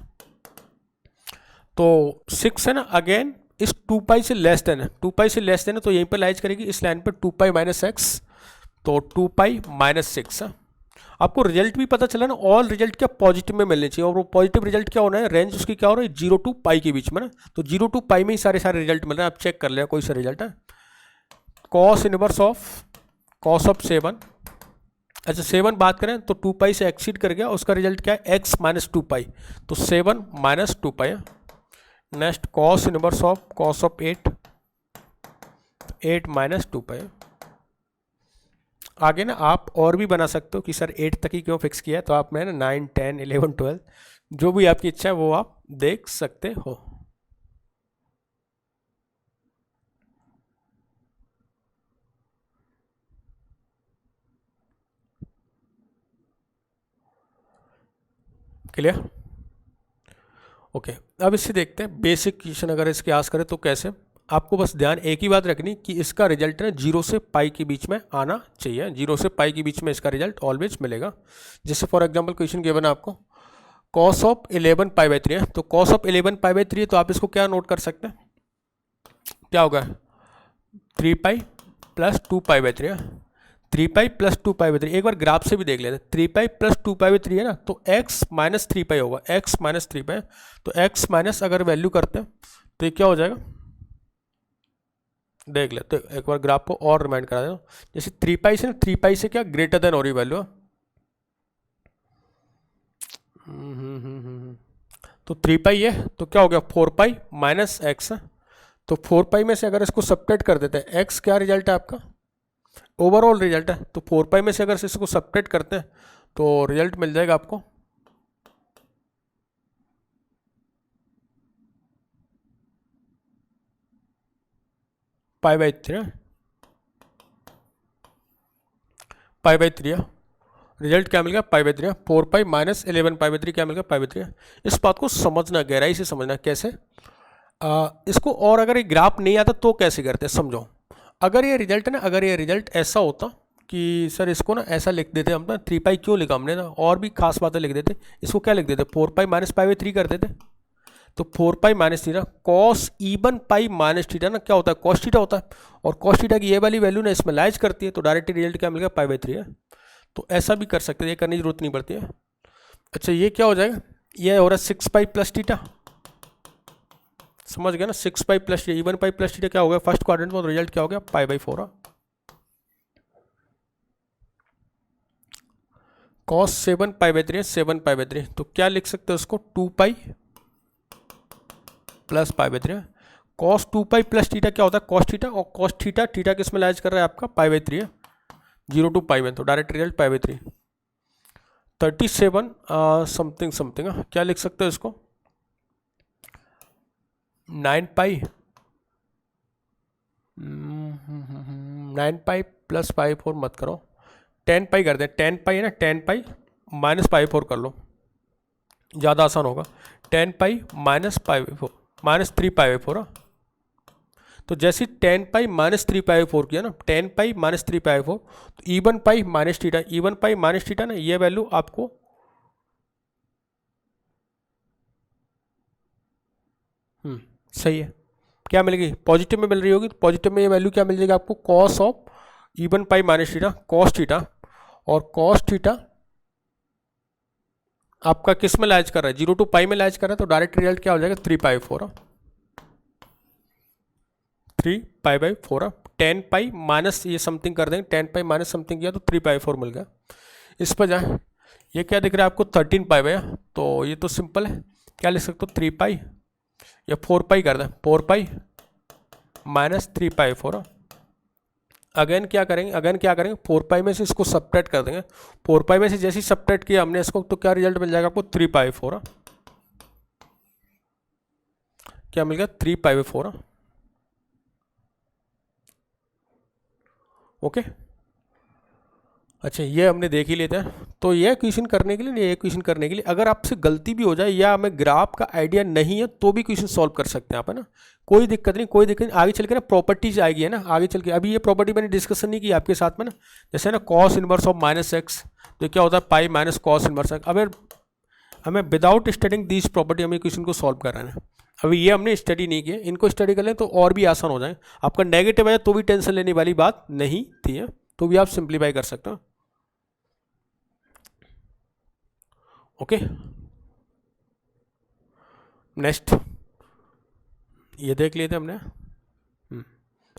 तो 6 है ना, अगेन इस 2 पाई से लेस देन है, 2 पाई से लेस देन है, तो यहीं पर लाइज करेगी इस लाइन पर 2 पाई माइनस एक्स, तो 2 पाई माइनस 6 है। आपको रिजल्ट भी पता चला ना, ऑल रिजल्ट क्या पॉजिटिव में मिलने चाहिए, और वो पॉजिटिव रिजल्ट क्या होना है, रेंज उसकी क्या हो रहा है 0 to पाई के बीच में ना। तो 0 to पाई में ही सारे रिजल्ट मिल रहे हैं, आप चेक कर लें कोई सा रिजल्ट है। Cos inverse of cos of 7, अच्छा 7 बात करें तो 2 पाई से एक्सीड कर गया, उसका रिजल्ट क्या है x माइनस 2 पाई, तो 7 माइनस 2 पाई है। Next cos inverse of cos of 8, 8 minus 2 पाई। आगे ना आप और भी बना सकते हो कि सर 8 तक ही क्यों फिक्स किया है, तो आप मैं ना 9, 10, 11, 12 जो भी आपकी इच्छा है वो आप देख सकते हो। Clear, okay. अब इससे देखते हैं बेसिक क्वेश्चन अगर इसके आस करें तो कैसे आपको बस ध्यान एक ही बात रखनी कि इसका रिजल्ट है 0 से पाई के बीच में आना चाहिए, 0 से पाई के बीच में इसका रिजल्ट ऑलवेज मिलेगा। जैसे फॉर एग्जांपल क्वेश्चन गिवन है आपको cos ऑफ 11 पाई बाई 3 है, तो cos ऑफ 11 पाई बाई 3 है, तो आप इसको क्या नोट कर सकते हैं, क्या होगा 3 पाई प्लस 2 पाई बाई 3 है, 3 पाई प्लस 2 पाई बाई 3। एक बार ग्राफ से भी देख लेते हैं, 3 पाई प्लस 2 पाई बाई 3 है ना, तो x माइनस 3 पाई होगा, x माइनस 3 पाई। तो x माइनस अगर वैल्यू करते हैं तो ये क्या हो जाएगा, देख लेते तो एक बार ग्राफ को और रिमाइंड करा दें। जैसे 3 पाई से ना, 3 पाई से क्या ग्रेटर देन हो रही वैल्यू, तो 3 पाई है तो क्या हो गया 4 पाई माइनस एक्स है। तो 4 पाई में से अगर इसको सब्ट्रैक्ट कर देते हैं, x क्या रिजल्ट है आपका, ओवरऑल रिजल्ट है, तो 4 पाई में से अगर इसको सब्ट्रैक्ट करते हैं तो रिजल्ट मिल जाएगा आपको पाई बाई 3, पाई बाई 3। रिजल्ट क्या मिल गया पाई by 3, 4 pi minus 11 pi by 3 क्या मिल गया पाई बाई 3। इस बात को समझना, गहराई से समझना। कैसे इसको, और अगर ये ग्राफ नहीं आता तो कैसे करते हैं समझो। अगर ये रिजल्ट है ना, अगर ये रिजल्ट ऐसा होता कि सर इसको ना ऐसा लिख देते हम ना, 3 पाई क्यों लिखा हमने ना, और भी खास बातें लिख देते, इसको क्या लिख देते 4 पाई माइनस पाई बाई 3 कर देते। तो 4 पाई माइनस थीटा कॉस इवन पाई माइनस थीटा ना क्या होता है कॉस थीटा होता है, और कॉस थीटा की ये वाली वैल्यू ना इसमें लाइज करती है, तो डायरेक्ट रिजल्ट क्या मिल गया पाई बाई 3 है। तो ऐसा भी कर सकते हैं, ये करने की जरूरत नहीं पड़ती है। अच्छा ये क्या हो जाएगा, ये हो रहा है 6 पाई प्लस थीटा, समझ गया ना, 6 pi plus even pi plus theta क्या हो गया फर्स्ट क्वाड्रेंट में, तो रिजल्ट क्या हो गया पाई by 4। Cos 7 pi by 3 7 pi by 3, तो क्या लिख सकते हैं उसको 2 पाई plus pi by 3। Cos 2 pi plus theta क्या होता है कॉस थीटा, और कॉस थीटा थीटा किस में लाइज कर रहा है आपका पाई बाई 3 है, 0 टू पाई में, तो direct result pi by 3। 37 something something, क्या लिख सकते हैं इसको 9 पाई 9 पाई प्लस पाई 4 मत करो, 10 पाई कर दें, 10 पाई है ना, 10 पाई माइनस पाई 4 कर लो, ज़्यादा आसान होगा। 10 पाई माइनस पाई 4 माइनस 3 पाई 4। तो जैसे 10 पाई माइनस 3 पाई 4 किया ना, 10 पाई माइनस 3 पाई 4, तो इवन पाई माइनस थीटा, इवन पाई माइनस थीटा ना, ये वैल्यू आपको सही है, क्या मिलेगी पॉजिटिव में मिल रही होगी, तो पॉजिटिव में ये वैल्यू क्या मिल जाएगी आपको cos of even pi minus theta cos theta, और कॉस थीटा आपका किस में लाइज कर रहा है 0 टू पाई में लाइज कर रहा है, तो डायरेक्ट रिजल्ट क्या हो जाएगा 3 pi 4, 3 pi by 4। 10 pi minus ये समथिंग कर देंगे, 10 पाई माइनस समथिंग किया तो 3 पाई 4 मिल गया। इस पर जाए, ये क्या दिख रहा है आपको 13 पाई बाई, तो ये तो सिंपल है, क्या लिख सकते हो 3 पाई या 4 पाई कर दें, 4 पाई माइनस 3 पाई 4। अगेन क्या करेंगे, 4 पाई में से इसको सब्ट्रैक्ट कर देंगे, 4 पाई में से जैसे ही सब्ट्रैक्ट किया हमने इसको, तो क्या रिजल्ट मिल जाएगा आपको 3 पाई 4, क्या मिल गया 3 पाई बाई 4। ओके अच्छा ये हमने देख ही लेते हैं। तो यह क्वेश्चन करने के लिए, ये क्वेश्चन करने के लिए अगर आपसे गलती भी हो जाए या हमें ग्राफ का आइडिया नहीं है तो भी क्वेश्चन सॉल्व कर सकते हैं आप, है ना, कोई दिक्कत नहीं, कोई दिक्कत नहीं। आगे चल के ना प्रॉपर्टीज आएगी, है ना, आगे चल के। अभी ये प्रॉपर्टी मैंने डिस्कशन नहीं की आपके साथ में ना, जैसे ना cos inverse of minus x, तो क्या होता है pi minus cos inverse x. अब हमें विदाउट स्टडिंग दिस प्रॉपर्टी हमें क्वेश्चन को सॉल्व करना है। अभी ये हमने स्टडी नहीं किया, इनको स्टडी कर लें तो और भी आसान हो जाए। आपका नेगेटिव है तो भी टेंशन लेने वाली बात नहीं थी है, तो भी आप सिंप्लीफाई कर सकते हो। ओके नेक्स्ट ये देख लिए थे हमने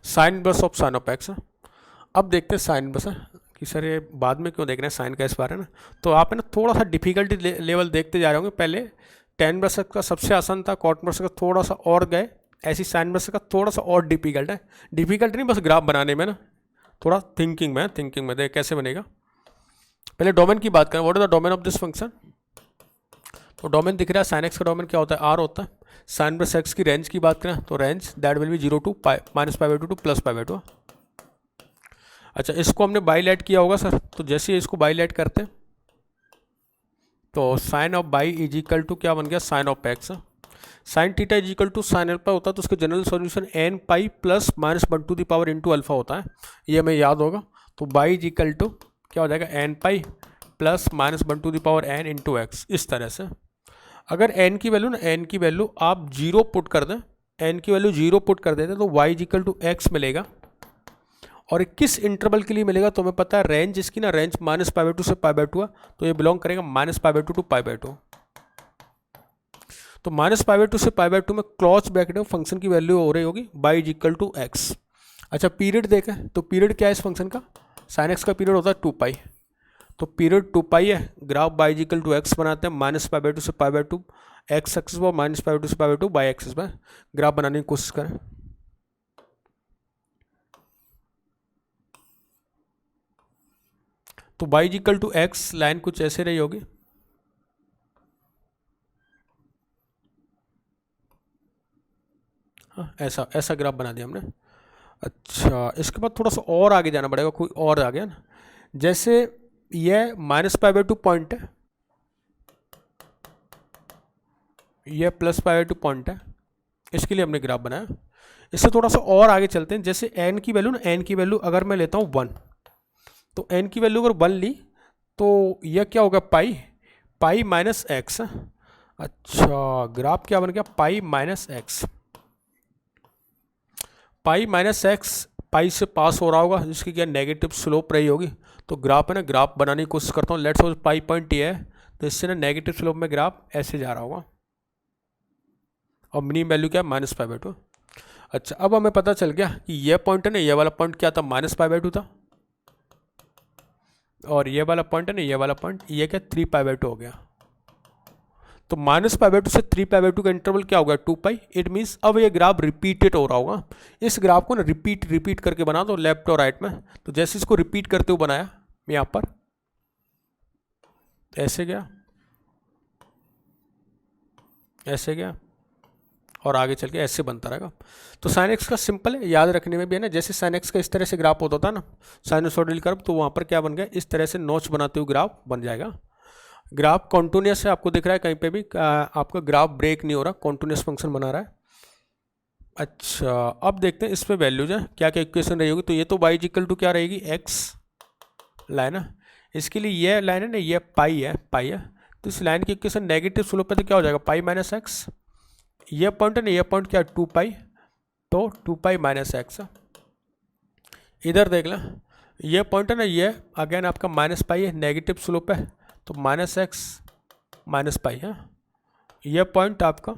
sign inverse of sine of x. अब देखते हैं साइन इनवर्स कि सर ये बाद में क्यों देख रहे हैं साइन का इस बारे में, तो आप है ना थोड़ा सा डिफिकल्टी लेवल देखते जा रहे होंगे। पहले टेन इनवर्स का सबसे आसान था, कॉट इनवर्स का थोड़ा सा और गए, ऐसी साइन इनवर्स का थोड़ा सा और डिफिकल्ट है। डिफिकल्ट नहीं बस ग्राफ बनाने में ना थोड़ा थिंकिंग में देख कैसे बनेगा। पहले डोमेन की बात करें, what is the domain of this function. तो डोमेन दिख रहा है, साइन एक्स का डोमेन क्या होता है आर होता है। साइन इनवर्स एक्स की रेंज की बात करें तो range that will be 0 to pi minus pi by 2 to plus pi by 2। अच्छा इसको हमने बाईलेट किया होगा सर, तो जैसे इसको बाईलेट करते हैं तो sine of y is equal to क्या बन गया sine of x. Sine theta is equal to sine alpha होता है तो उसका general solution n pi plus minus 1 to the power into alpha होता है, ये हमें याद होगा। तो बाई इज इक्वल टू क्या हो जाएगा, n pi plus minus 1 to the power n into x. इस तरह से अगर एन की वैल्यू ना, एन की वैल्यू आप 0 पुट कर दें, एन की वैल्यू 0 पुट कर देते तो y is equal to x मिलेगा। और किस इंटरवल के लिए मिलेगा तो हमें पता है रेंज इसकी ना, रेंज माइनस पाई बाई 2 से पाई बाई 2 है, तो ये बिलोंग करेगा minus pi by 2 to pi by 2। तो माइनस पाई बाई 2 से पाई बाई 2 में क्लोज ब्रैकेट में फंक्शन की वैल्यू हो रही होगी y is equal to x. अच्छा पीरियड देखें तो पीरियड क्या है इस फंक्शन का, साइन एक्स का पीरियड होता है 2 पाई, तो पीरियड 2 पाई है, graph y is equal to x बनाते हैं, माइनस पाई बाई 2 से पाई बाई 2 एक्स एक्सिस पर, माइनस पाई बाई 2 से पाई बाई 2 बाई एक्सिस पर ग्राफ बनाने की कोशिश करें। तो y is equal to x line कुछ ऐसे रही होगी, हाँ ऐसा ऐसा ग्राफ बना दिया हमने। अच्छा इसके बाद थोड़ा सा और आगे जाना पड़ेगा, कोई और आ गया ना, जैसे ये माइनस पाई बाई 2 पॉइंट है, ये प्लस पाई बाई 2 पॉइंट है, इसके लिए हमने ग्राफ बनाया। इससे थोड़ा सा और आगे चलते हैं, जैसे एन की वैल्यू ना, एन की वैल्यू अगर मैं लेता हूँ 1, तो एन की वैल्यू अगर 1 ली तो यह क्या होगा, पाई पाई माइनस एक्स। अच्छा ग्राफ क्या बन गया, pi minus x, pi minus x pi से पास हो रहा होगा, जिसकी क्या नेगेटिव स्लोप रही होगी। तो ग्राफ है ना, ग्राफ बनाने की कोशिश करता हूँ, लेट्स सपोज पाई पॉइंट ये है, तो इससे ना नेगेटिव स्लोप में ग्राफ ऐसे जा रहा होगा और मिनिमम वैल्यू क्या है, माइनस पाई बाई 2। अच्छा अब हमें पता चल गया कि ये पॉइंट है ना, ये वाला पॉइंट क्या था, माइनस पाई बाई 2 था, और ये वाला पॉइंट है ना, ये वाला पॉइंट ये क्या 3 पाई बाई 2 हो गया। तो माइनस पाई बाई 2 से 3 पाई बाई 2 का इंटरवल क्या होगा, 2 पाई। इट मीन्स अब ये ग्राफ रिपीटेड हो रहा होगा। इस ग्राफ को ना रिपीट करके बना दो लेफ्ट और राइट में। तो जैसे इसको रिपीट करते हुए बनाया यहाँ पर, ऐसे गया, ऐसे गया, और आगे चल के ऐसे बनता रहेगा। तो साइन एक्स का सिंपल है, याद रखने में भी है ना, जैसे साइन एक्स का इस तरह से ग्राफ होता था ना, साइनसोइडल कर्व, तो वहाँ पर क्या बन गया, इस तरह से नोच बनाते हुए ग्राफ बन जाएगा। ग्राफ कॉन्टिन्यूस है, आपको दिख रहा है कहीं पे भी आपका ग्राफ ब्रेक नहीं हो रहा, कॉन्टिन्यूस फंक्शन बना रहा है। अच्छा अब देखते हैं इस पे वैल्यूज है, क्या क्या इक्वेशन रही होगी। तो ये तो y इक्वल टू क्या रहेगी, x लाइन है, इसके लिए ये लाइन है ना, ये पाई है, पाई है, तो इस लाइन की इक्वेशन नेगेटिव स्लोप पे तो क्या हो जाएगा, पाई माइनस एक्स। ये पॉइंट है ना, ये पॉइंट क्या 2 पाई, तो 2 पाई माइनस एक्स। इधर देख लें, ये पॉइंट है ना, ये अगेन आपका माइनस पाई है, नेगेटिव स्लोप है, तो माइनस एक्स माइनस पाई है। ये पॉइंट आपका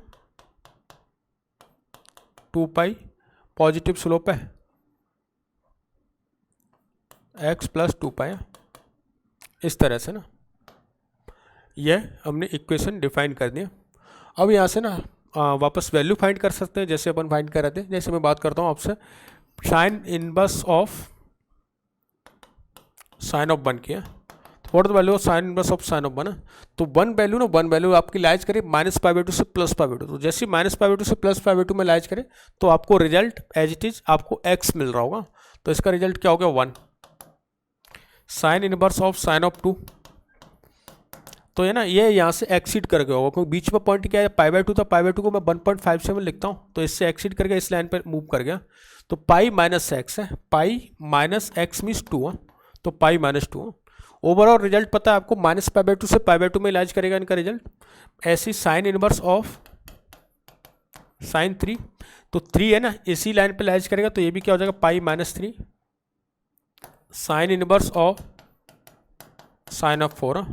2 पाई पॉजिटिव स्लोप है, एक्स प्लस 2 पाई है। इस तरह से ना ये हमने इक्वेशन डिफाइन कर दिया। अब यहाँ से ना वापस वैल्यू फाइंड कर सकते हैं, जैसे अपन फाइंड कर रहे थे। जैसे मैं बात करता हूँ आपसे sign inverse of sine of 1 की है, what the value of sine inverse of sine of 1 है। तो 1 वैल्यू ना, 1 वैल्यू आपकी लाइज करे माइनस पाई बाई 2 से प्लस पाई बाई 2। तो जैसे माइनस पाई बाई 2 से प्लस पाई बाई 2 में लाइज करे तो आपको रिजल्ट एज इट इज आपको x मिल रहा होगा। तो इसका रिजल्ट क्या हो गया, 1 sign inverse of sine of 2। तो ये ना, ये यहाँ से एक्सीड कर गया होगा, क्योंकि बीच में पॉइंट क्या है, पाई बाई 2 था, पाई बाई 2 को मैं 1.57 लिखता हूँ, तो इससे एक्सीड करके इस लाइन पर मूव कर गया। तो पाई माइनस एक्स है, पाई माइनस एक्स मीन्स 2 है, तो पाई माइनस 2 है। ओवरऑल रिजल्ट पता है आपको, माइनस पाई बाई 2 से पाई बाई 2 में इलाज करेगा इनका रिजल्ट। ऐसी साइन इनवर्स ऑफ साइन 3, तो 3 है ना, इसी लाइन पे इलाज करेगा, तो ये भी क्या हो जाएगा, pi minus 3 sign inverse of sine of 4।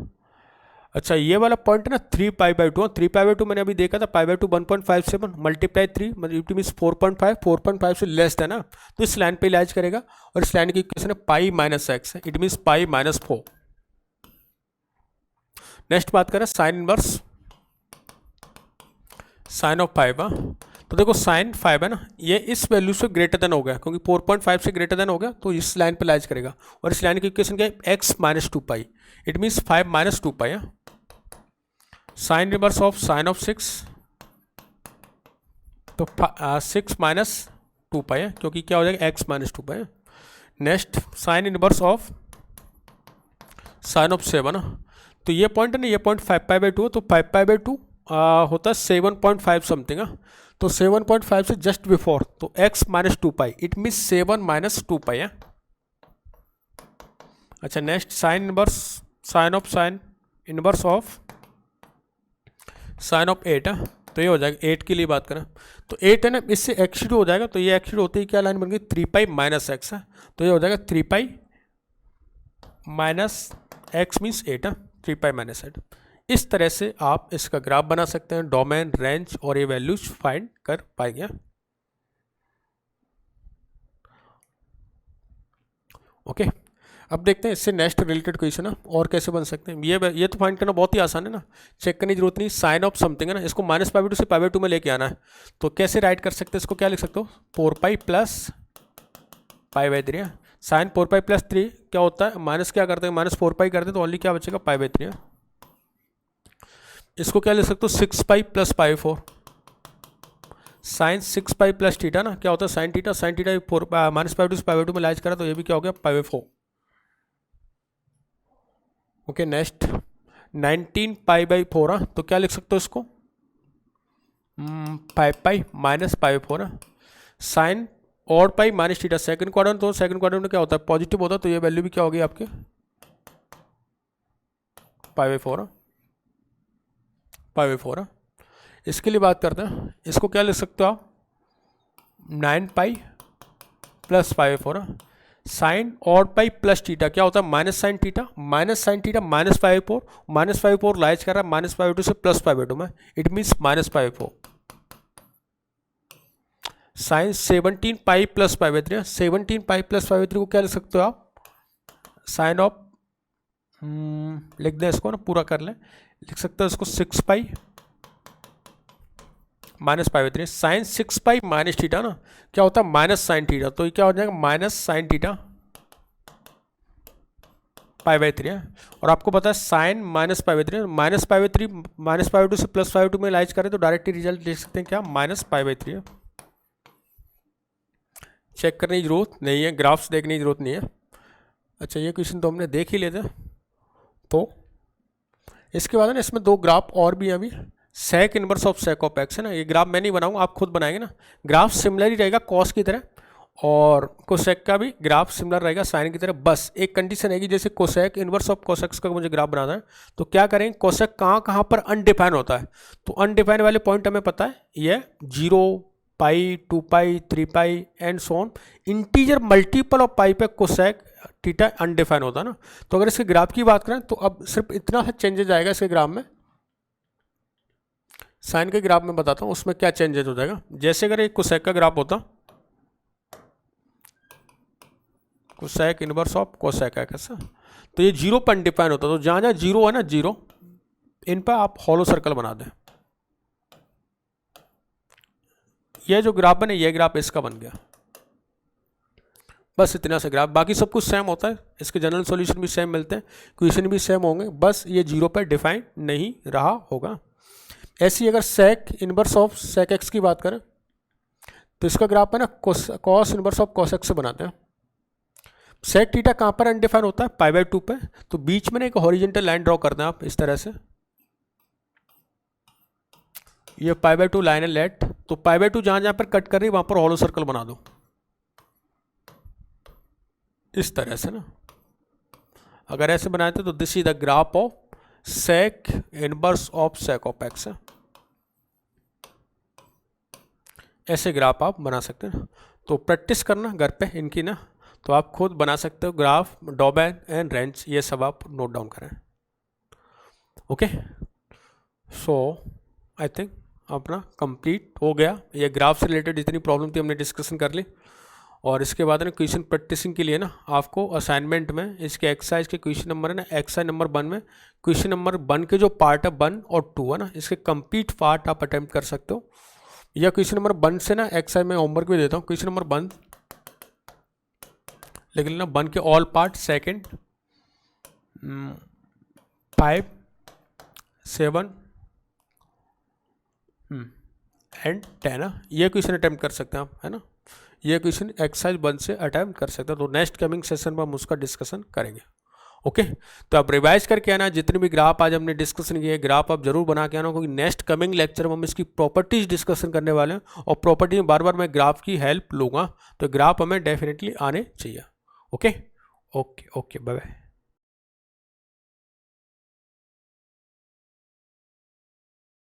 अच्छा ये वाला पॉइंट है ना, 3 पाई बाई 2, 3 पाई बाई 2 मैंने अभी देखा था, पाई बाई 2 1.57 मल्टीप्लाई 3 मतलब इट मीन्स 4.5, 4.5 से लेस है ना, तो इस लाइन पे इलाज करेगा। और इस लाइन की इक्वेशन है पाई माइनस एक्स है, it means pi minus 4। Next बात करें साइन इनवर्स साइन ऑफ 5। तो देखो साइन 5 है ना, ये इस वैल्यू से ग्रेटर देन हो गया, क्योंकि 4.5 से ग्रेटर देन हो गया, तो इस लाइन पे लाइज करेगा। और इस लाइन की इक्वेशन क्या है, x minus 2 pi, it means 5 minus 2 pi है। Sine reverse of sine of 6, तो 6 माइनस 2 पाई है, क्योंकि क्या हो जाएगा, x माइनस 2 पाई है। Next sine inverse of sine of 7, तो ये पॉइंट है ना, ये पॉइंट 5 पाई बाई 2 है, तो 5 पाई बाई 2 होता है 7.5 समथिंग। तो 7.5 से जस्ट बिफोर, तो x minus 2 pi, it means 7 minus 2 pi है। अच्छा next sine inverse, sine of sine inverse of sine of 8 है। तो ये हो जाएगा 8 के लिए बात करें तो 8 है ना, इससे एक्सीड हो जाएगा। तो ये एक्सीड होते ही क्या लाइन बन गई, 3 पाई माइनस एक्स है। तो ये हो जाएगा 3 पाई माइनस एक्स मीन्स 8 है, 3 पाई माइनस 8। इस तरह से आप इसका ग्राफ बना सकते हैं, डोमेन, रेंज और ये वैल्यूज फाइंड कर पाएंगे। ओके अब देखते हैं इससे नेक्स्ट रिलेटेड क्वेश्चन है और कैसे बन सकते हैं। ये तो फाइंड करना बहुत ही आसान है ना, चेक करने की जरूरत नहीं। साइन ऑफ समथिंग है ना, इसको -π/2 से π/2 में लेके आना है। तो कैसे राइट कर सकते हैं इसको, क्या लिख सकते हो, 4 पाई प्लस π/3 है। साइन 4 पाई प्लस 3 क्या होता है, माइनस क्या करते हैं, -4 पाई करते हैं तो ओनली क्या बचेगा, π/3 है। इसको क्या लिख सकते हो, 6 pi plus π/4। Sine 6 pi plus theta ना, क्या होता है साइन थीटा, साइन थीटा -π/2 से π/2 में लाइज करा तो ये भी क्या हो गया, π/4। ओके नेक्स्ट 19 π/4 है। तो क्या लिख सकते हो इसको, 5 पाई माइनस π/4 है। साइन और पाई माइनस थीटा सेकंड क्वाड्रेंट, तो सेकंड क्वाड्रेंट में क्या होता है, पॉजिटिव होता है। तो ये वैल्यू भी क्या होगी आपके, π/4 π/4 है। इसके लिए बात करते हैं, इसको क्या लिख सकते हो आप, 9 पाई प्लस π/4 है। साइन और पाई प्लस थीटा क्या होता है, minus sine theta minus π/4, -π/4 lies कर रहा है -π/2 से प्लस π/2 में, it means -π/4। Sine 17 pi plus π/3, 17 pi plus π/3 को क्या लिख सकते हो आप, साइन ऑफ लिख दें इसको ना, पूरा कर लें, लिख सकते हो इसको 6 pi minus π/3। Sine 6 pi minus theta ना, क्या होता है माइनस साइन थीटा, तो ये क्या हो जाएगा माइनस साइन थीटा π/3 है। और आपको पता है साइन -π/3 -π/2 से प्लस π/2 में लाइज करें तो डायरेक्टली रिजल्ट देख सकते हैं क्या, -π/3 है। चेक करने की जरूरत नहीं है, ग्राफ्स देखने की जरूरत नहीं है। अच्छा ये क्वेश्चन तो हमने देख ही लेते, तो इसके बाद ना इसमें 2 ग्राफ और भी हैं अभी, sec inverse of sec of x है ना। ये ग्राफ मैं नहीं बनाऊंगा, आप खुद बनाएंगे ना। ग्राफ सिमिलर ही रहेगा कॉस की तरह, और कोसेक का भी ग्राफ सिमिलर रहेगा साइन की तरह। बस एक कंडीशन है कि जैसे कोसेक इनवर्स ऑफ कोसेक्स का मुझे ग्राफ बनाना है तो क्या करेंगे, कोसेक कहाँ पर अनडिफाइन होता है। तो अनडिफाइन वाले पॉइंट हमें पता है, ये 0 pi 2 pi 3 pi and so on, integer multiple of pi पे कोसेक थीटा अनडिफाइन होता है ना। तो अगर इसके ग्राफ की बात करें तो अब सिर्फ इतना सा चेंजेज आएगा इसके ग्राफ में। साइन के ग्राफ में बताता हूँ उसमें क्या चेंजेज हो जाएगा। जैसे अगर एक कोसेक का ग्राफ होता, कोसेक इनवर्स ऑफ कोसेक है कैसा, तो ये 0 पर अनडिफाइन होता। तो जहाँ जहाँ 0 है ना, 0 इन पर आप हॉलो सर्कल बना दें। ये जो ग्राफ बने, ये ग्राफ इसका बन गया। बस इतना सा ग्राफ, बाकी सब कुछ सेम होता है, इसके जनरल सॉल्यूशन भी सेम मिलते हैं, क्वेश्चन भी सेम होंगे, बस ये 0 पर डिफाइन नहीं रहा होगा। ऐसी अगर sec inverse of sec x की बात करें तो इसका ग्राफ है ना cos inverse of cos x से बनाते हैं। सेक थीटा कहाँ पर अनडिफाइन होता है, π/2 पे। तो बीच में एक हॉरिजॉन्टल लाइन ड्रॉ करते हैं आप इस तरह से, ये π/2 लाइन है लेट। तो π/2 जहाँ जहाँ पर कट कर रही है वहाँ पर हॉलो सर्कल बना दो इस तरह से ना। अगर ऐसे बनाते तो this is the graph of sec inverse of sec of x है। ऐसे ग्राफ आप बना सकते हैं। तो प्रैक्टिस करना घर पे इनकी ना, तो आप खुद बना सकते हो ग्राफ, डोमेन एंड रेंज, ये सब आप नोट डाउन करें। ओके सो आई थिंक अपना कंप्लीट हो गया। ये ग्राफ से रिलेटेड जितनी प्रॉब्लम थी हमने डिस्कशन कर ली। और इसके बाद ना क्वेश्चन प्रैक्टिसिंग के लिए ना आपको असाइनमेंट में इसके एक्सरसाइज के क्वेश्चन नंबर है ना, एक्सरसाइज नंबर 1 में क्वेश्चन नंबर 1 के जो पार्ट है 1 और 2 है ना, इसके कंप्लीट पार्ट आप अटेम्प्ट कर सकते हो। या क्वेश्चन नंबर 1 से ना एक्सरसाइज में होमवर्क भी देता हूँ। क्वेश्चन नंबर 1 लिख लेना, 1 के ऑल पार्ट, सेकेंड 5 7 एंड 10 है। ये क्वेश्चन अटेम्प्ट कर सकते हैं आप, है ना। ये क्वेश्चन एक्सरसाइज 1 से अटेम्प्ट कर सकते हैं। तो नेक्स्ट कमिंग सेशन में हम उसका डिस्कशन करेंगे। ओके, तो आप रिवाइज करके आना, जितने भी ग्राफ आज हमने डिस्कशन किए ग्राफ आप जरूर बना के आना, क्योंकि नेक्स्ट कमिंग लेक्चर में हम इसकी प्रॉपर्टीज डिस्कशन करने वाले हैं और प्रॉपर्टी में बार बार मैं ग्राफ की हेल्प लूँगा, तो ग्राफ हमें डेफिनेटली आने चाहिए। Okay okay okay, bye bye.